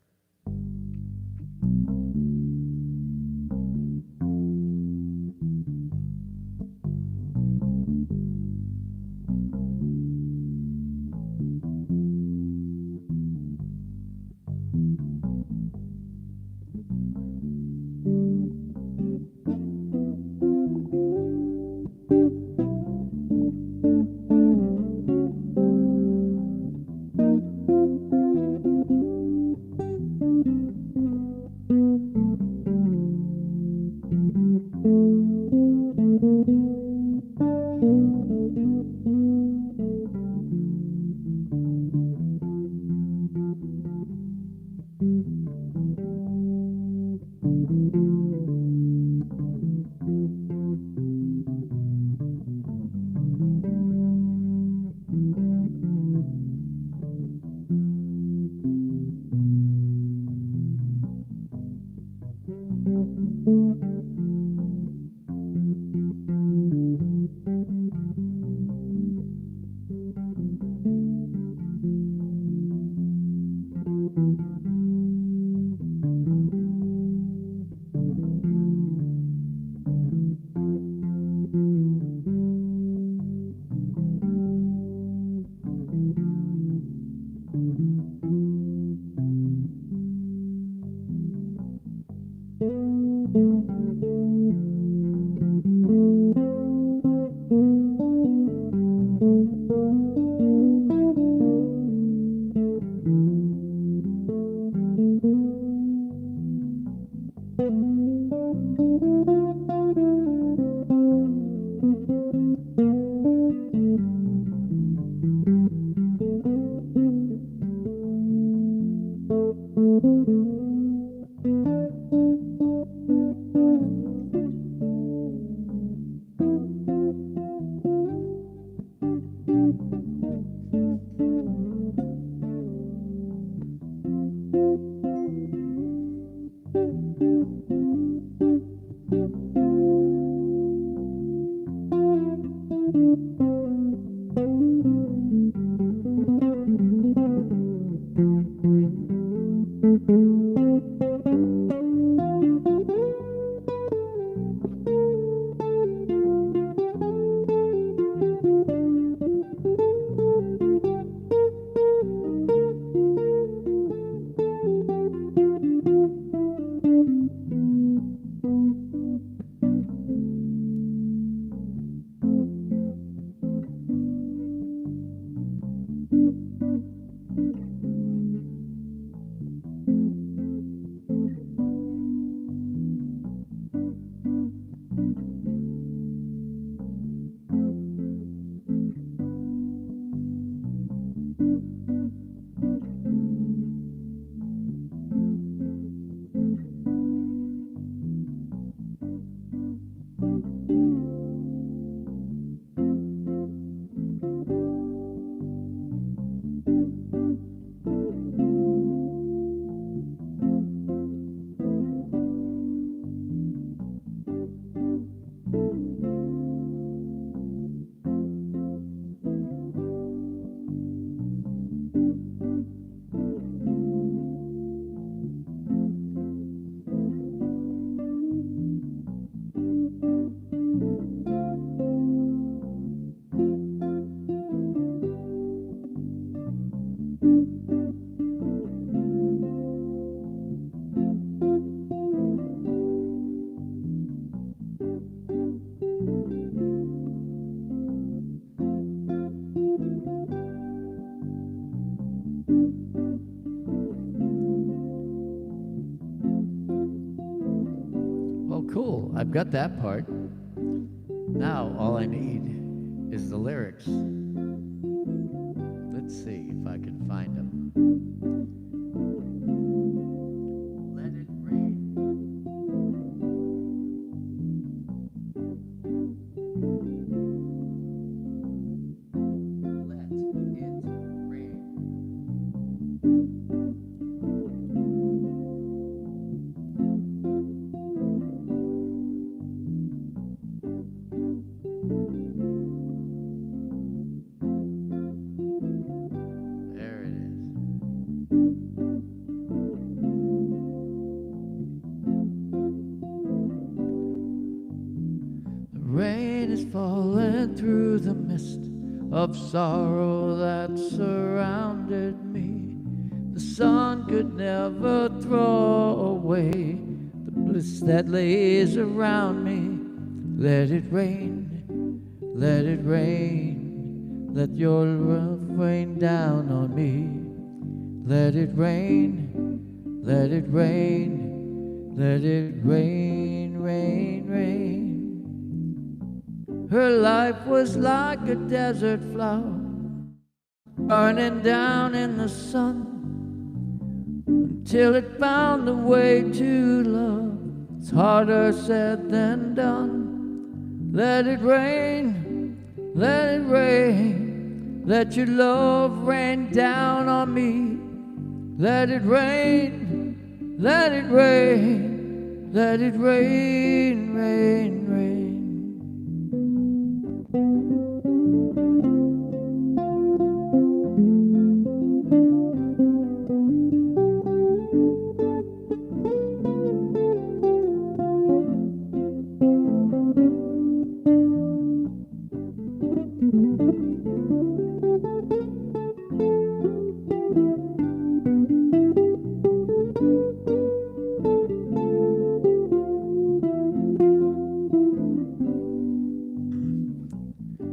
Cool, I've got that part. Now all I need is the lyrics. Let's see if I can find them. Let it rain. Let it rain. There it is. The rain is falling through the mist of sorrow that surrounded me. The sun could never throw away the bliss that lays around me. Let it rain, let it rain, let your love rain down on me. Let it rain, let it rain, let it rain, rain, rain. Her life was like a desert flower, burning down in the sun, until it found the way to love. It's harder said than done. Let it rain, let it rain, let your love rain down on me. Let it rain, let it rain, let it rain, rain, rain.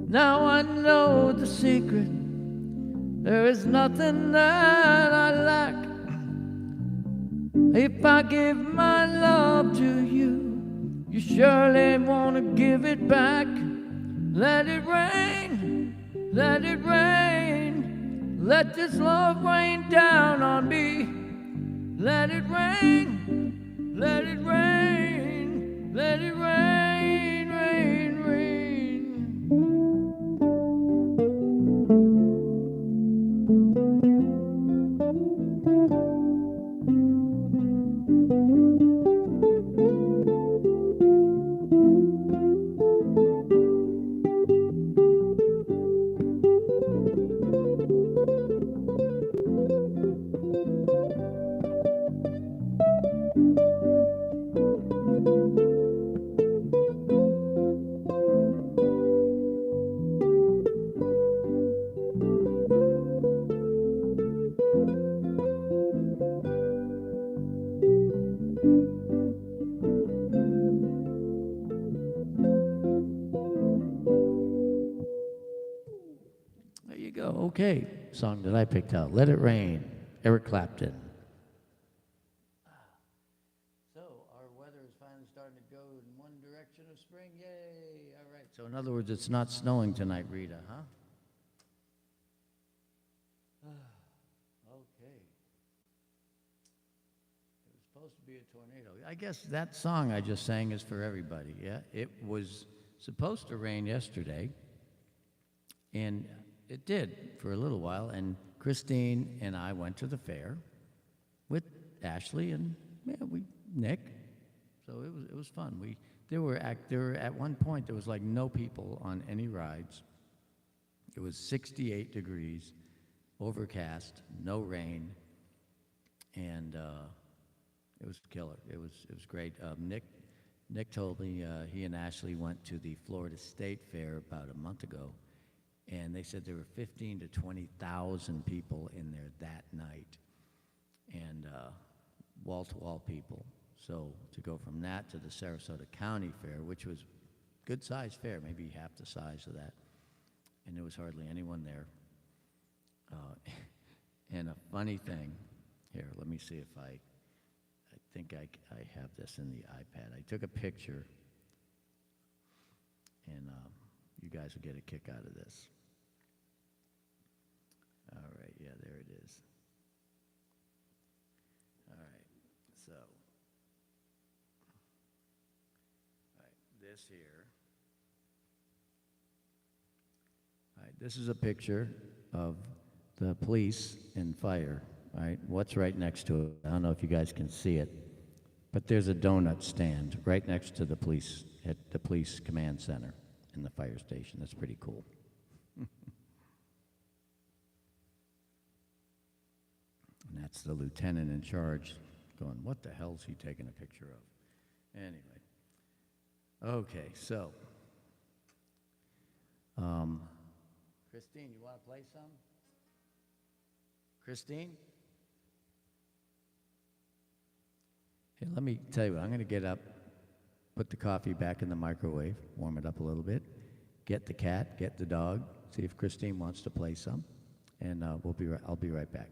Now I know the secret. There is nothing that I lack. If I give my love to you, you surely want to give it back. Let it rain, let it rain, let this love rain down on me. Let it rain, let it rain, let it rain, rain, rain. There you go. Okay. Song that I picked out. Let It Rain. Eric Clapton. So our weather is finally starting to go in one direction of spring. Yay. All right. So in other words, it's not snowing tonight, Rita, huh? Okay. It was supposed to be a tornado. I guess that song I just sang is for everybody, yeah? It was supposed to rain yesterday, and it did for a little while, and Christine and I went to the fair with Ashley and Nick. So it was fun. There were at one point there was like no people on any rides. It was 68 degrees, overcast, no rain, and it was killer. It was great. Nick told me he and Ashley went to the Florida State Fair about a month ago, and they said there were 15 to 20,000 people in there that night, and wall-to-wall people. So to go from that to the Sarasota County Fair, which was good-sized fair, maybe half the size of that, and there was hardly anyone there. And a funny thing, here, let me see if I think think I have this in the iPad. I took a picture, and you guys will get a kick out of this. All right, yeah, there it is. All right, so, all right, this here. All right, this is a picture of the police and fire, all right? What's right next to it? I don't know if you guys can see it, but there's a donut stand right next to the police, at the police command center in the fire station. That's pretty cool. And that's the lieutenant in charge going, what the hell's he taking a picture of? Anyway. Okay, so. Christine, you want to play some? Christine? Hey, let me tell you what, I'm going to get up, put the coffee back in the microwave, warm it up a little bit, get the cat, get the dog, see if Christine wants to play some, and I'll be right back.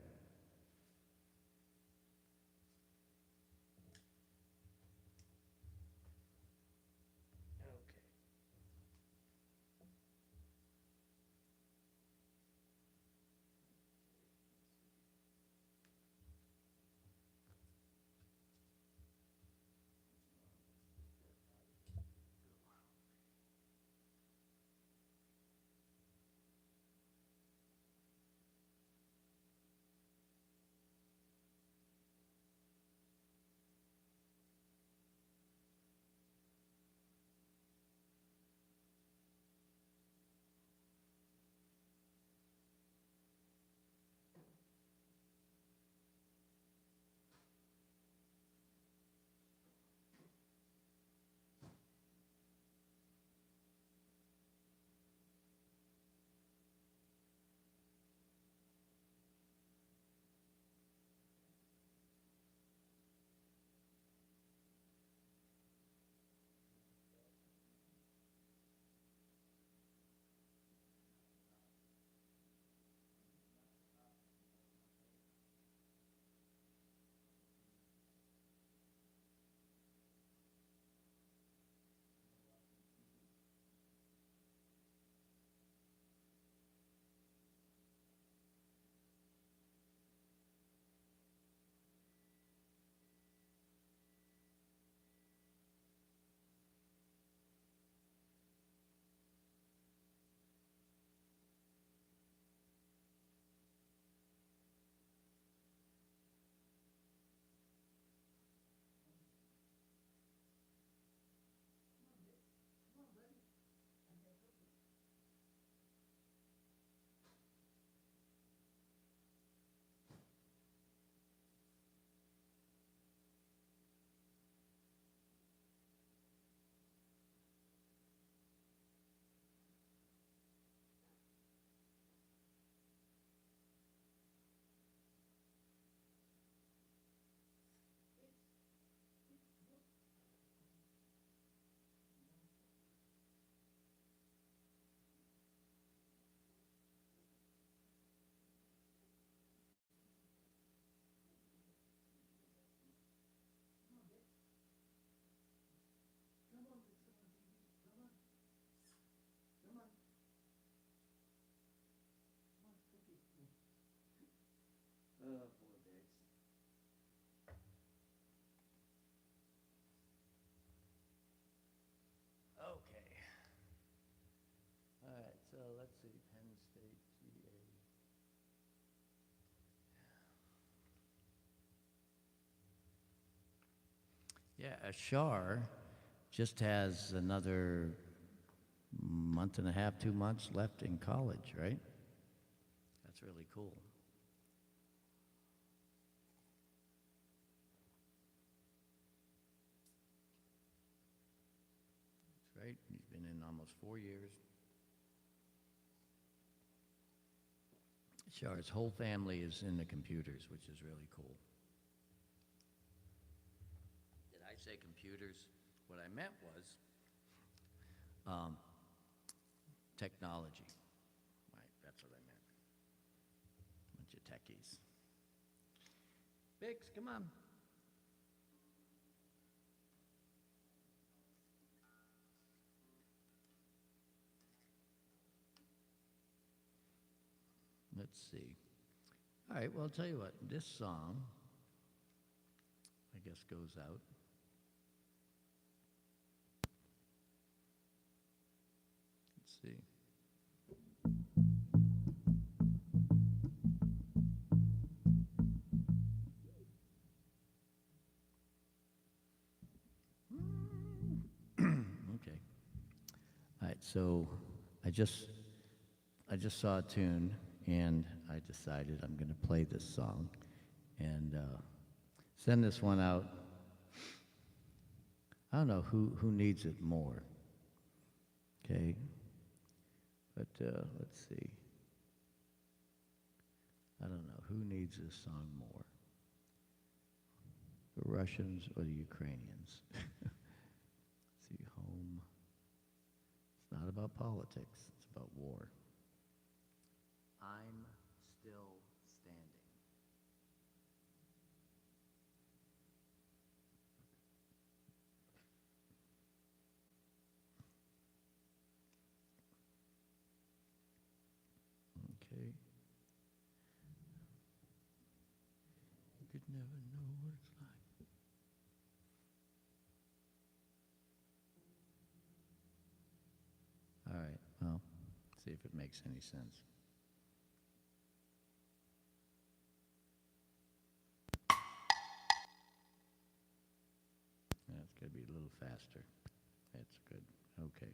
Okay. All right, so let's see, Penn State, GA. Yeah, Ashar just has another month and a half, 2 months left in college, right? That's really cool. That's right, he's been in almost 4 years. Ashar's whole family is in the computers, which is really cool. Did I say computers? What I meant was technology. Right, that's what I meant. Bunch of techies. Bix, come on. let's see. All right, well, I'll tell you what. This song, I guess, goes out. Let's see. Okay. All right, so I just saw a tune, and I decided I'm going to play this song and send this one out. I don't know who needs it more, okay? But let's see. I don't know who needs this song more, the Russians or the Ukrainians. See, home. It's not about politics, it's about war. I'm still standing. Okay. You could never know what it's like. All right, well, see if it makes any sense. That's got to be a little faster. That's good. Okay.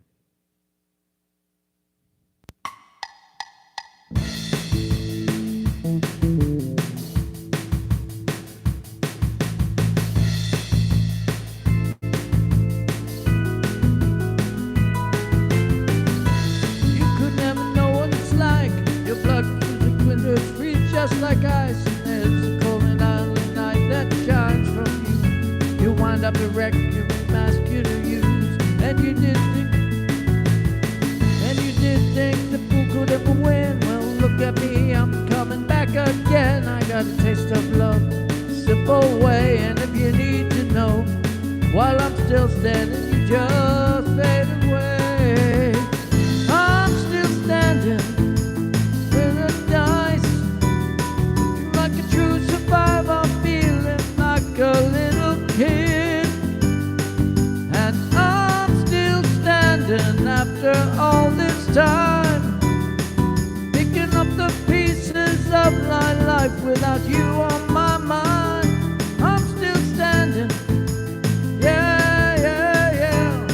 You could never know what it's like. Your blood through the windows freeze just like ice. And there's a cold and island night that shines from you. You wind up a wreck, you're a mask you to use. And you did think the fool could ever win. Well, look at me, I'm coming back again. I got a taste of love, simple way. And if you need to know, while I'm still standing, you just fade away. I'm still standing with a dice, like a true survivor, feeling like a little kid. And I'm still standing after all this time, picking up the pieces of my life without you on my mind. I'm still standing, yeah, yeah, yeah.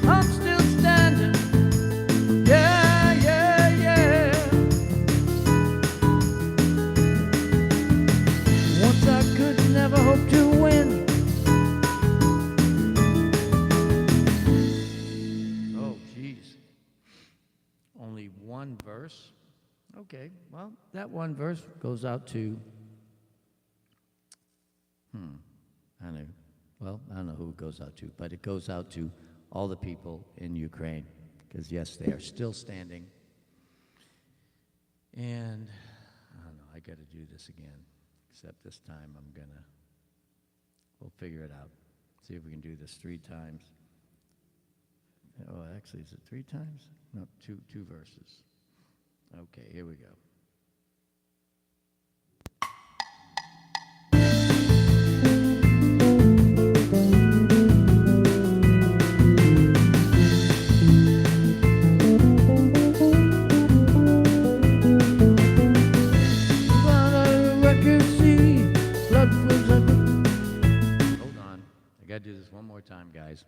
I'm still standing, yeah, yeah, yeah. Once I could never hope to win. Oh, geez. Only one verse? Okay, well, that one verse goes out to, I don't know. Well, I don't know who it goes out to, but it goes out to all the people in Ukraine, because yes, they are still standing. And I don't know, I got to do this again, except this time we'll figure it out. See if we can do this 3 times. Oh, actually, is it 3 times? No, two verses. Okay, here we go. Hold on, I gotta do this one more time, guys.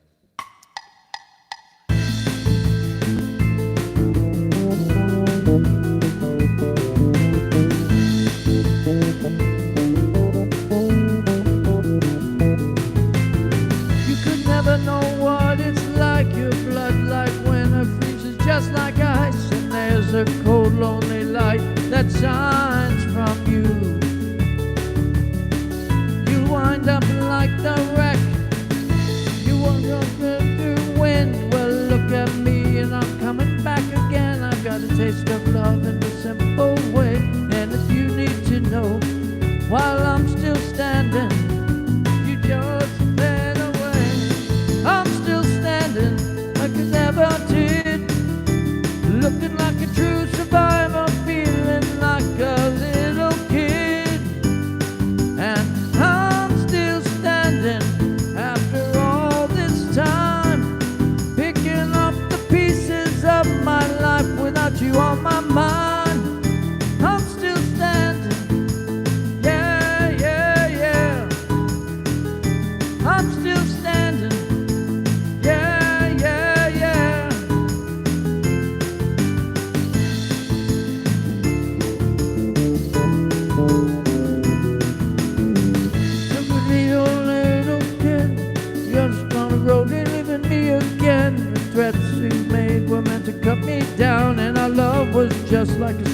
You could never know what it's like. Your blood like winter freezes just like ice. And there's a cold, lonely light that shines from you. You wind up like the wreck. You won't go through wind. Well, look at me and I'm coming back again. I've got a taste of love in a simple way. And if you need to know, while I'm still standing, you just fade away. I'm still standing like I never did, looking like a true survivor, feeling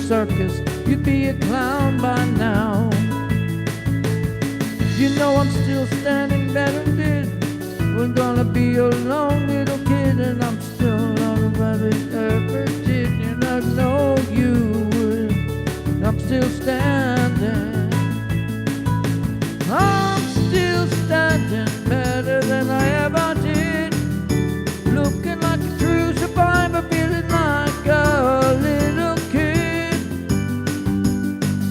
circus, you'd be a clown by now. You know I'm still standing better than this. We're gonna be a long little kid, and I'm still not about it ever did. And I know you would. I'm still standing. I'm still standing better than I ever did. Looking like a true survivor, feeling like a little kid.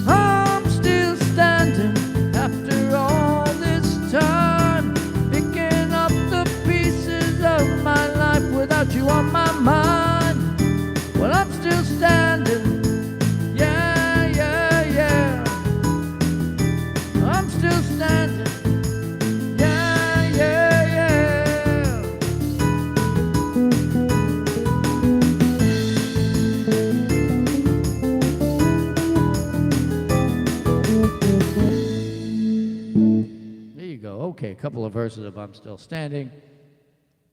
I'm still standing after all this time, picking up the pieces of my life without you on my mind. Well, I'm still standing. Yeah, yeah, yeah. I'm still standing. Yeah, yeah, yeah. There you go. Okay, a couple of verses of I'm Still Standing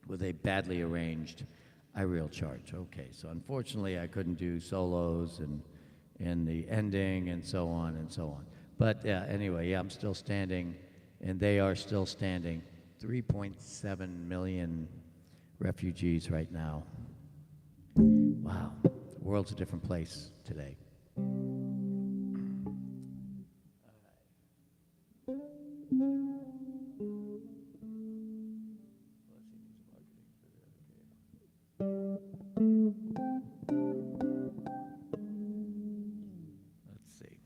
with a badly arranged I Real Charge. Okay, so unfortunately I couldn't do solos and the ending and so on and so on. But anyway, yeah, I'm still standing, and they are still standing. 3.7 million refugees right now. Wow, the world's a different place today. Let's see.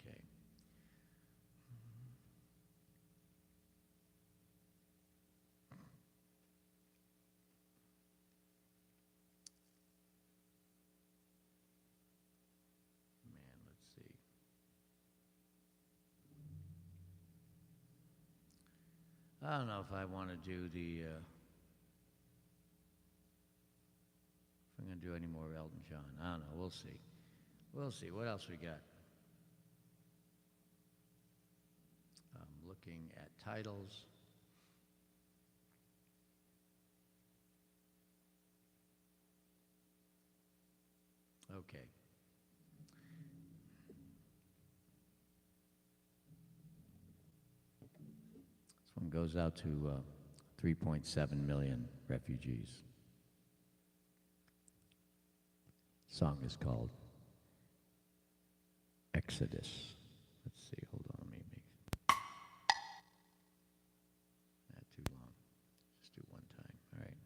Okay. Man, let's see. I don't know if I want to do the. If I'm going to do any more Elton John. I don't know. We'll see. We'll see. What else we got? I'm looking at titles. Okay. This one goes out to 3.7 million refugees. Song is called Exodus. Let's see, hold on, let me make not too long. Just do one time, all right.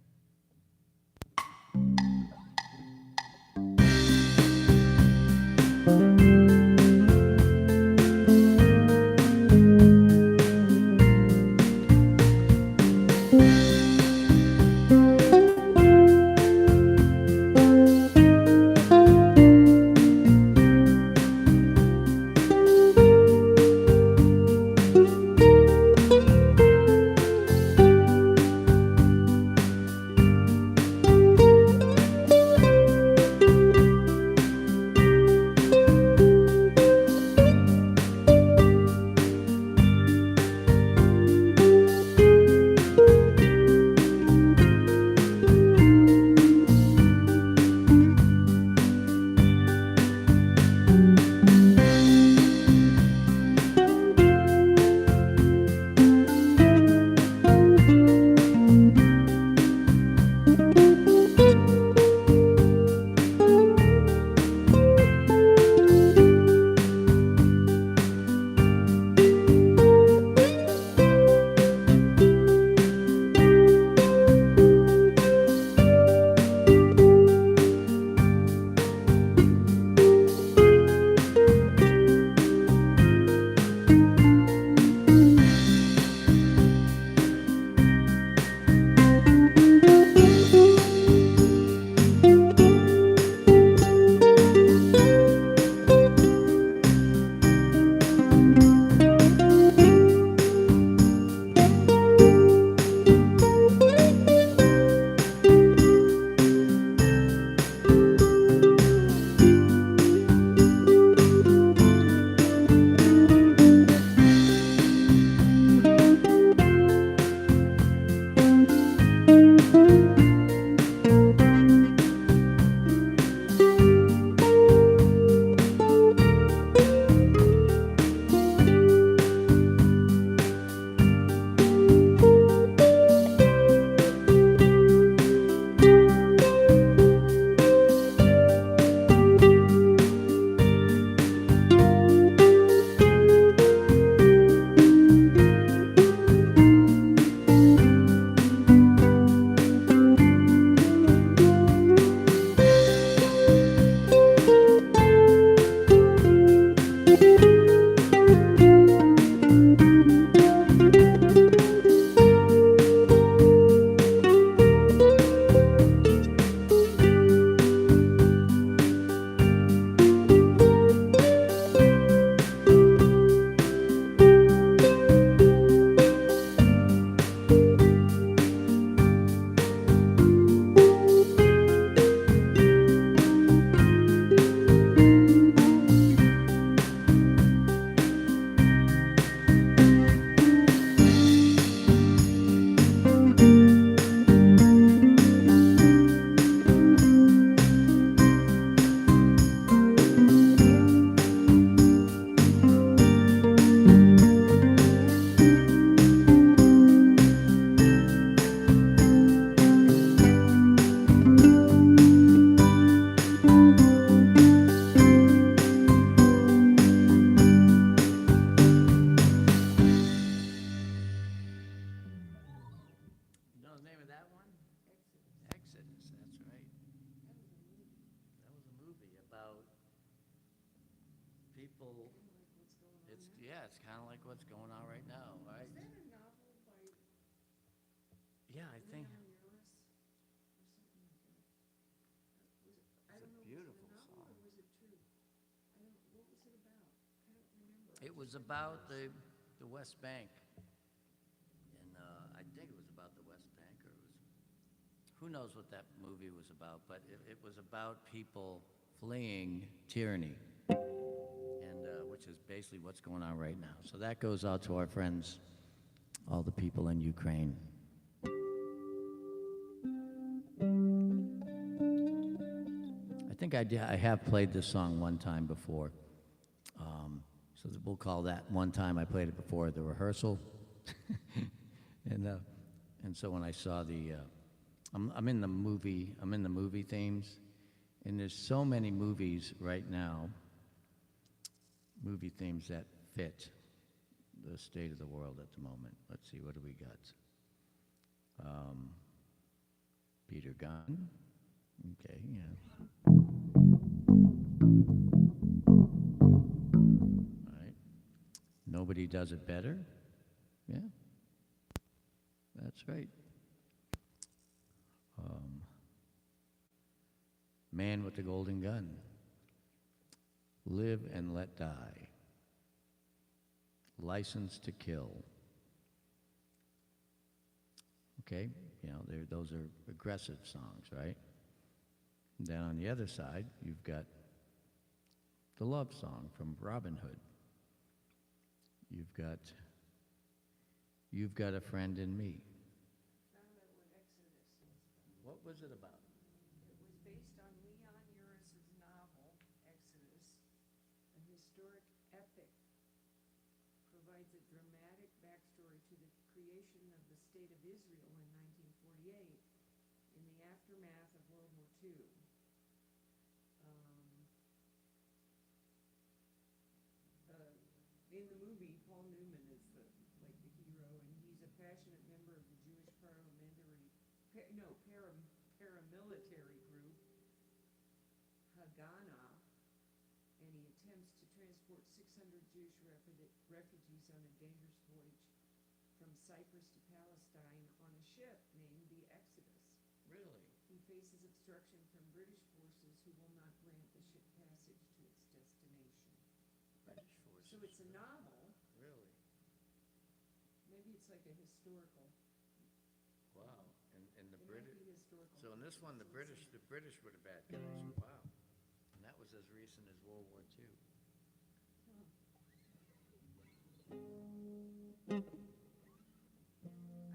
people, Kinda like what's going on it's, now. yeah, it's kind of like what's going on right now, right? Is that a novel by Yeah, I think Leon Uris or something like that? Was it, I it's a don't know, was it beautiful a novel song. or was it true? I don't, what was it about? I don't remember. I It was just remember about I the West Bank, and I think it was about the West Bank, or it was, who knows what that movie was about, but it was about people fleeing tyranny, and which is basically what's going on right now. So that goes out to our friends, all the people in Ukraine. I think I have played this song one time before. So we'll call that one time I played it before the rehearsal. And so when I saw I'm in the movie themes, and there's so many movies right now, movie themes that fit the state of the world at the moment. Let's see, what do we got? Peter Gunn. Okay, yeah. All right. Nobody Does It Better. Yeah. That's right. Man with the Golden Gun. Live and Let Die. License to Kill. Okay, those are aggressive songs, right? And then on the other side, you've got the love song from Robin Hood. You've got a Friend in Me. found out what Exodus is. What was it about? It was based on Leon Uris's novel, Exodus. A historic epic provides a dramatic backstory to the creation of the State of Israel in 1948 in the aftermath of World War II. In the movie, Paul Newman is the hero, and he's a passionate member of the Jewish paramilitary group Haganah, and he attempts to transport 600 Jewish refugees on a dangerous voyage from Cyprus to Palestine on a ship named the Exodus. Really? He faces obstruction from British forces who will not grant the ship passage to its destination. British forces. So it's a novel. Really? Maybe it's like a historical. Wow. And the It might British. be historical. So in this one, the British were the bad guys. Wow. And that was as recent as World War II. I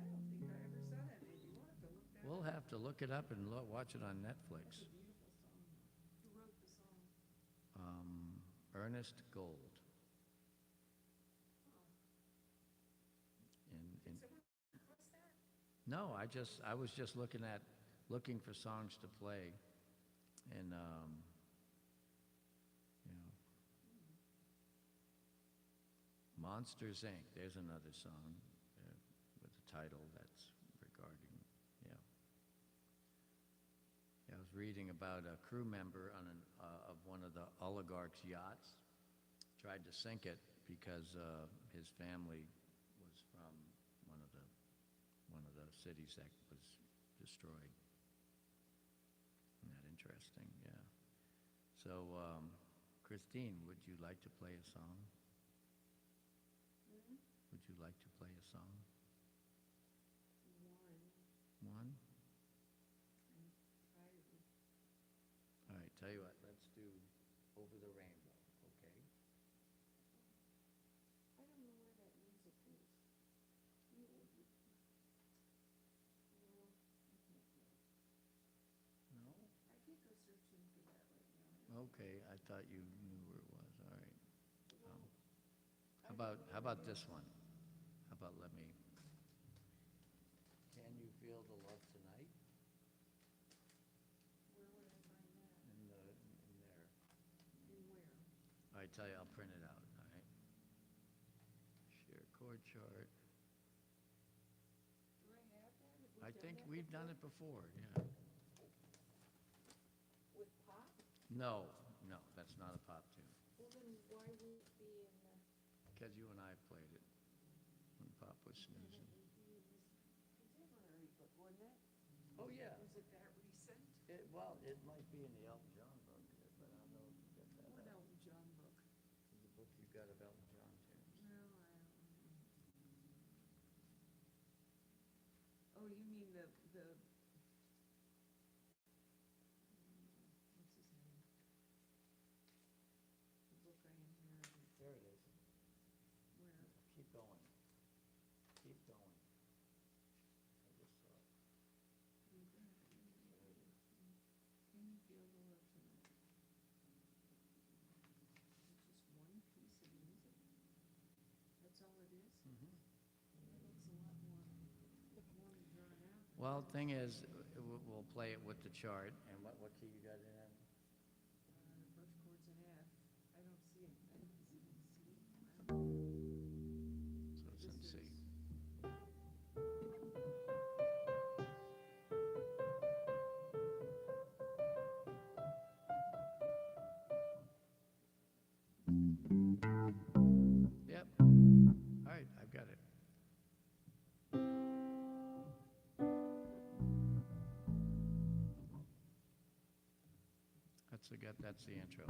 don't think I ever saw that movie. We'll have to look that We'll up. have to look it up and watch it on That's Netflix. a beautiful song. Who wrote the song? Ernest Gold. Did And someone request that? no, I was just looking for songs to play, and Monsters Inc. There's another song with a title that's regarding, yeah. I was reading about a crew member on of one of the oligarch's yachts. Tried to sink it because his family was from one of the cities that was destroyed. Isn't that interesting? Yeah. So, Christine, would you like to play a song? Would you like to play a song? One? I'm tired. All right, tell you what, let's do Over the Rainbow, okay? I don't know where that music is. No, I can't play it. No? I can't go searching for that right now. Okay, I thought you knew where it was, all right. I How about this one? How about let me, Can You Feel the Love Tonight? Where would I find that? In there. In where? All right, tell you, I'll print it out, all right? Share chord chart. Do I have that? Have we I done think that we've before? done it before, yeah. With pop? No, that's not a pop tune. Well, then why would it be in the? Because you and I played it when Pop was snoozing. Contemporary book, wasn't it? Oh, yeah. Was it that recent? Well, it might be in the Elton John book, but I don't know if you got that. What Elton John book? The book you got of Elton John tunes. No, I don't know. Oh, you mean what's his name? The book I inherited. There it is. Where? Keep going. Keep going. I just saw it. You got it. There it is. Can you feel the love tonight? It's just one piece of music? That's all it is? Mhm. That looks a lot more drawn out. than Well, that. thing is, we'll play it with the chart, and what key you got it in? The first chord's an F. I don't see it. I don't see it in C. So it's in This C. is- Yep. All right, I've got it. That's the intro.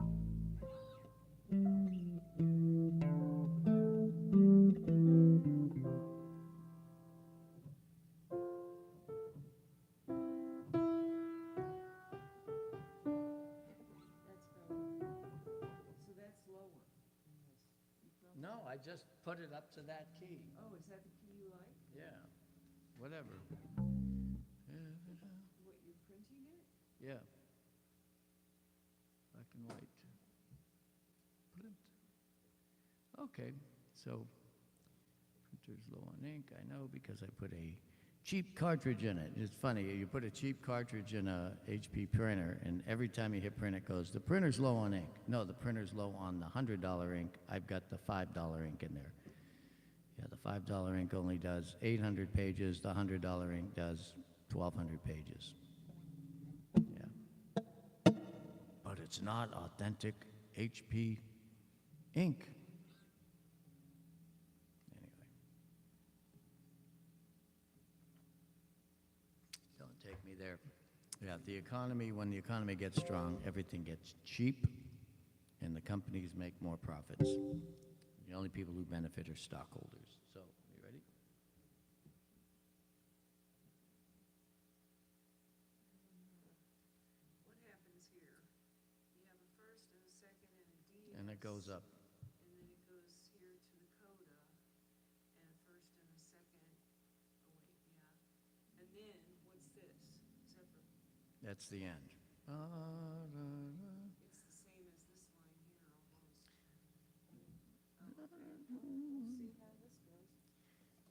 So that's lower in this. You felt No, that? I just put it up to that key. Oh, is that the key you like? Yeah, whatever. What, you're printing it? Yeah. Black and white. Print. Okay, so printer's low on ink, I know, because I put a cheap cartridge in it. It's funny, you put a cheap cartridge in a HP printer, and every time you hit print, it goes, the printer's low on ink. No, the printer's low on the $100 ink. I've got the $5 ink in there. Yeah, the $5 ink only does 800 pages. The $100 ink does 1,200 pages. Yeah. But it's not authentic HP ink. Anyway. Don't take me there. Yeah, the economy, when the economy gets strong, everything gets cheap, and the companies make more profits. The only people who benefit are stockholders. So, you ready? What happens here? You have a first and a second and a D. And it goes up. And then it goes here to the coda, and a first and a second, oh wait, yeah. And then, what's this? Except for, That's the end. it's the same as this line here almost. We'll see how this goes.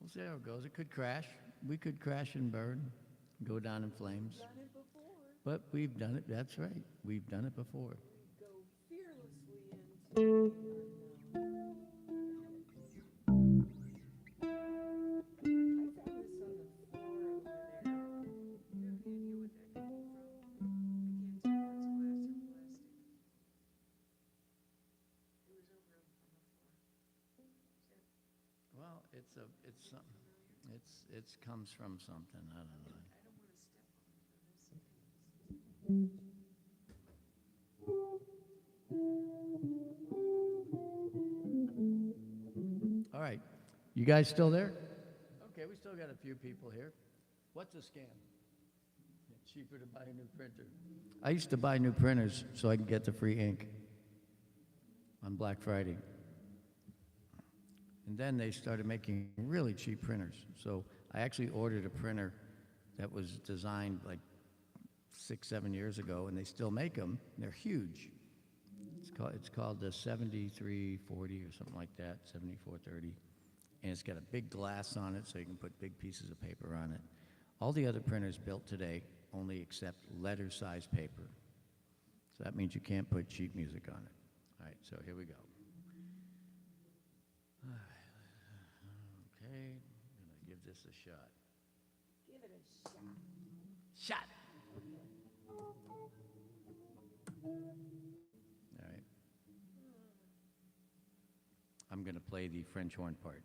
We'll see how it goes. It could crash. We could crash and burn, go down in flames. Done it before. But we've done it. That's right. We've done it before. We go fearlessly into the unknown. I found this on the floor over there. You have any idea what that could be from? I can't tell if it's glass or plastic. It was over on the floor. Well, it's something. It comes from something. I don't know. I don't want to step on it, but All right. You guys still there? Okay, we still got a few people here. What's a scam? It's cheaper to buy a new printer. I used to buy new printers so I could get the free ink on Black Friday. And then they started making really cheap printers. So I actually ordered a printer that was designed like 6, 7 years ago, and they still make them. They're huge. It's called the 7340 or something like that, 7430. And it's got a big glass on it so you can put big pieces of paper on it. All the other printers built today only accept letter-size paper. So that means you can't put sheet music on it. All right, so here we go. Okay, I'm gonna give this a shot. give it a shot. Shot! All right. I'm going to play the French horn part.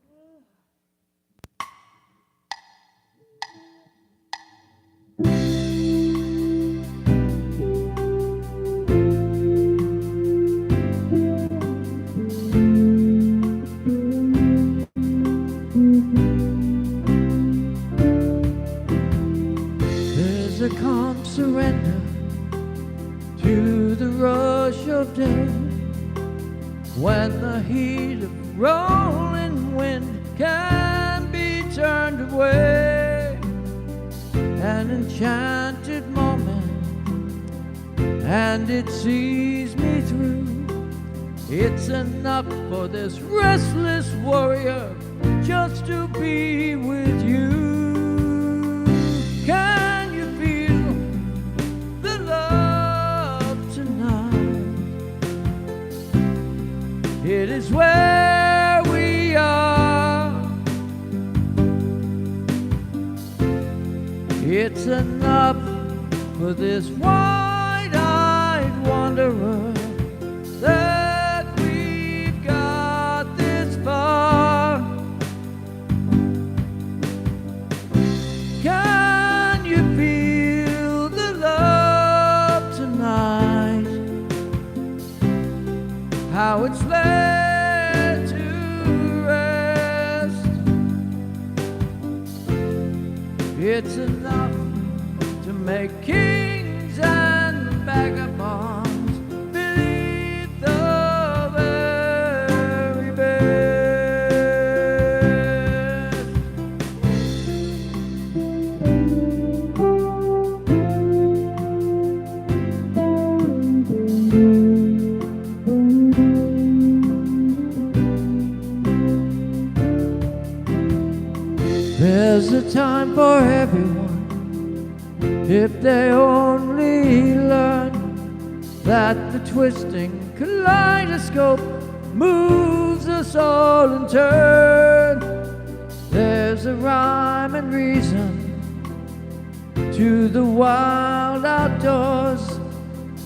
There's a calm surrender to the rush of day, when the heat of rolling wind can be turned away. An enchanted moment, and it sees me through. It's enough for this restless warrior just to be with you. Can you feel the love tonight? It is where we are. It's enough for this wide-eyed wanderer that we've got this far. Can you feel the love tonight? How it's laid to rest. It's enough to make kings and vagabonds believe the very best. There's a time for everyone, if they only learn that the twisting kaleidoscope moves us all in turn. There's a rhyme and reason to the wild outdoors,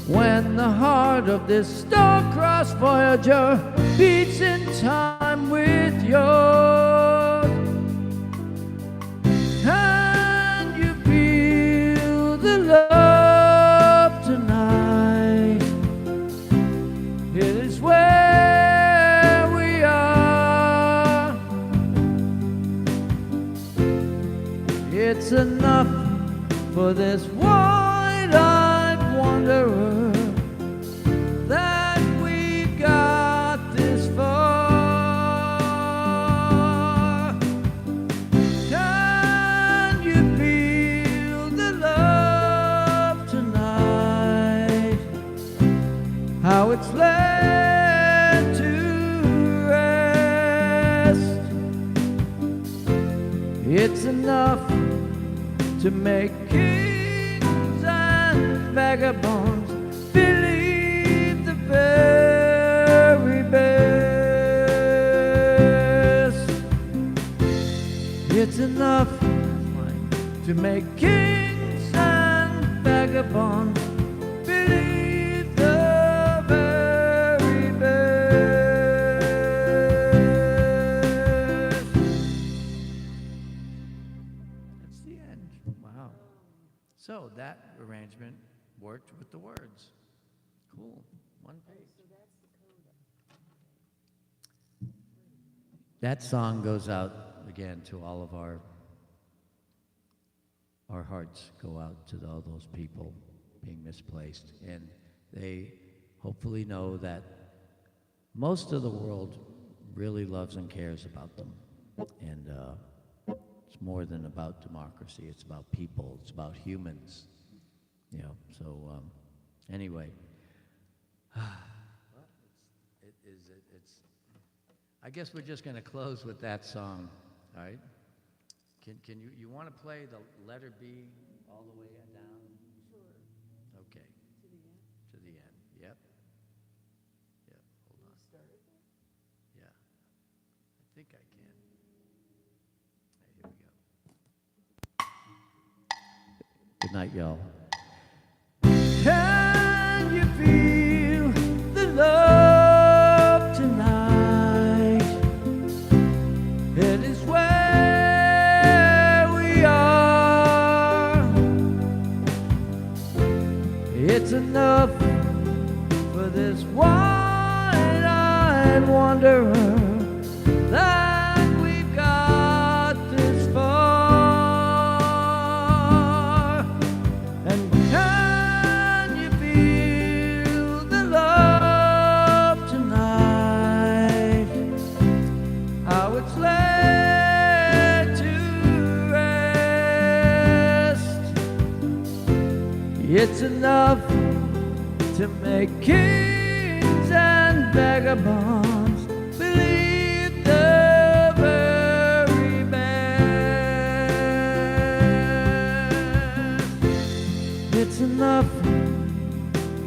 when the heart of this star-crossed voyager beats in time with yours. Can you feel the love tonight? It is where we are. It's enough for this wide-eyed wanderer that we've got this far. Can you feel the love tonight? How it's laid to rest. It's enough to make kings and vagabonds believe the very best. It's enough to make kings and vagabonds believe the very best. That's the end. Wow. So that arrangement worked with the words. Cool. One page. That song goes out again to all of our hearts go out to all those people being misplaced, and they hopefully know that most of the world really loves and cares about them, and it's more than about democracy. It's about people. It's about humans. You know. So anyway, it's. I guess we're just going to close with that song. All right. Can you want to play the letter B all the way down? Sure. Okay. To the end. To the end. Yep. Yep. Hold on. Start it there? Yeah. I think I can. Here we go. Good night, y'all. Can you feel the love tonight? enough for this wide-eyed wanderer that we've got this far. And can you feel the love tonight? How it's laid to rest. It's enough to make kings and vagabonds believe the very best. It's enough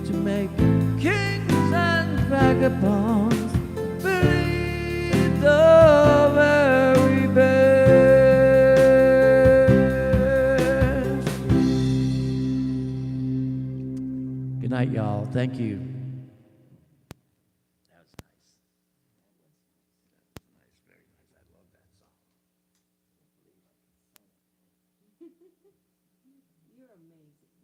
to make kings and vagabonds believe the very best. Good night, y'all. Thank you. That was nice. Nice, very nice. I love that song. You're amazing.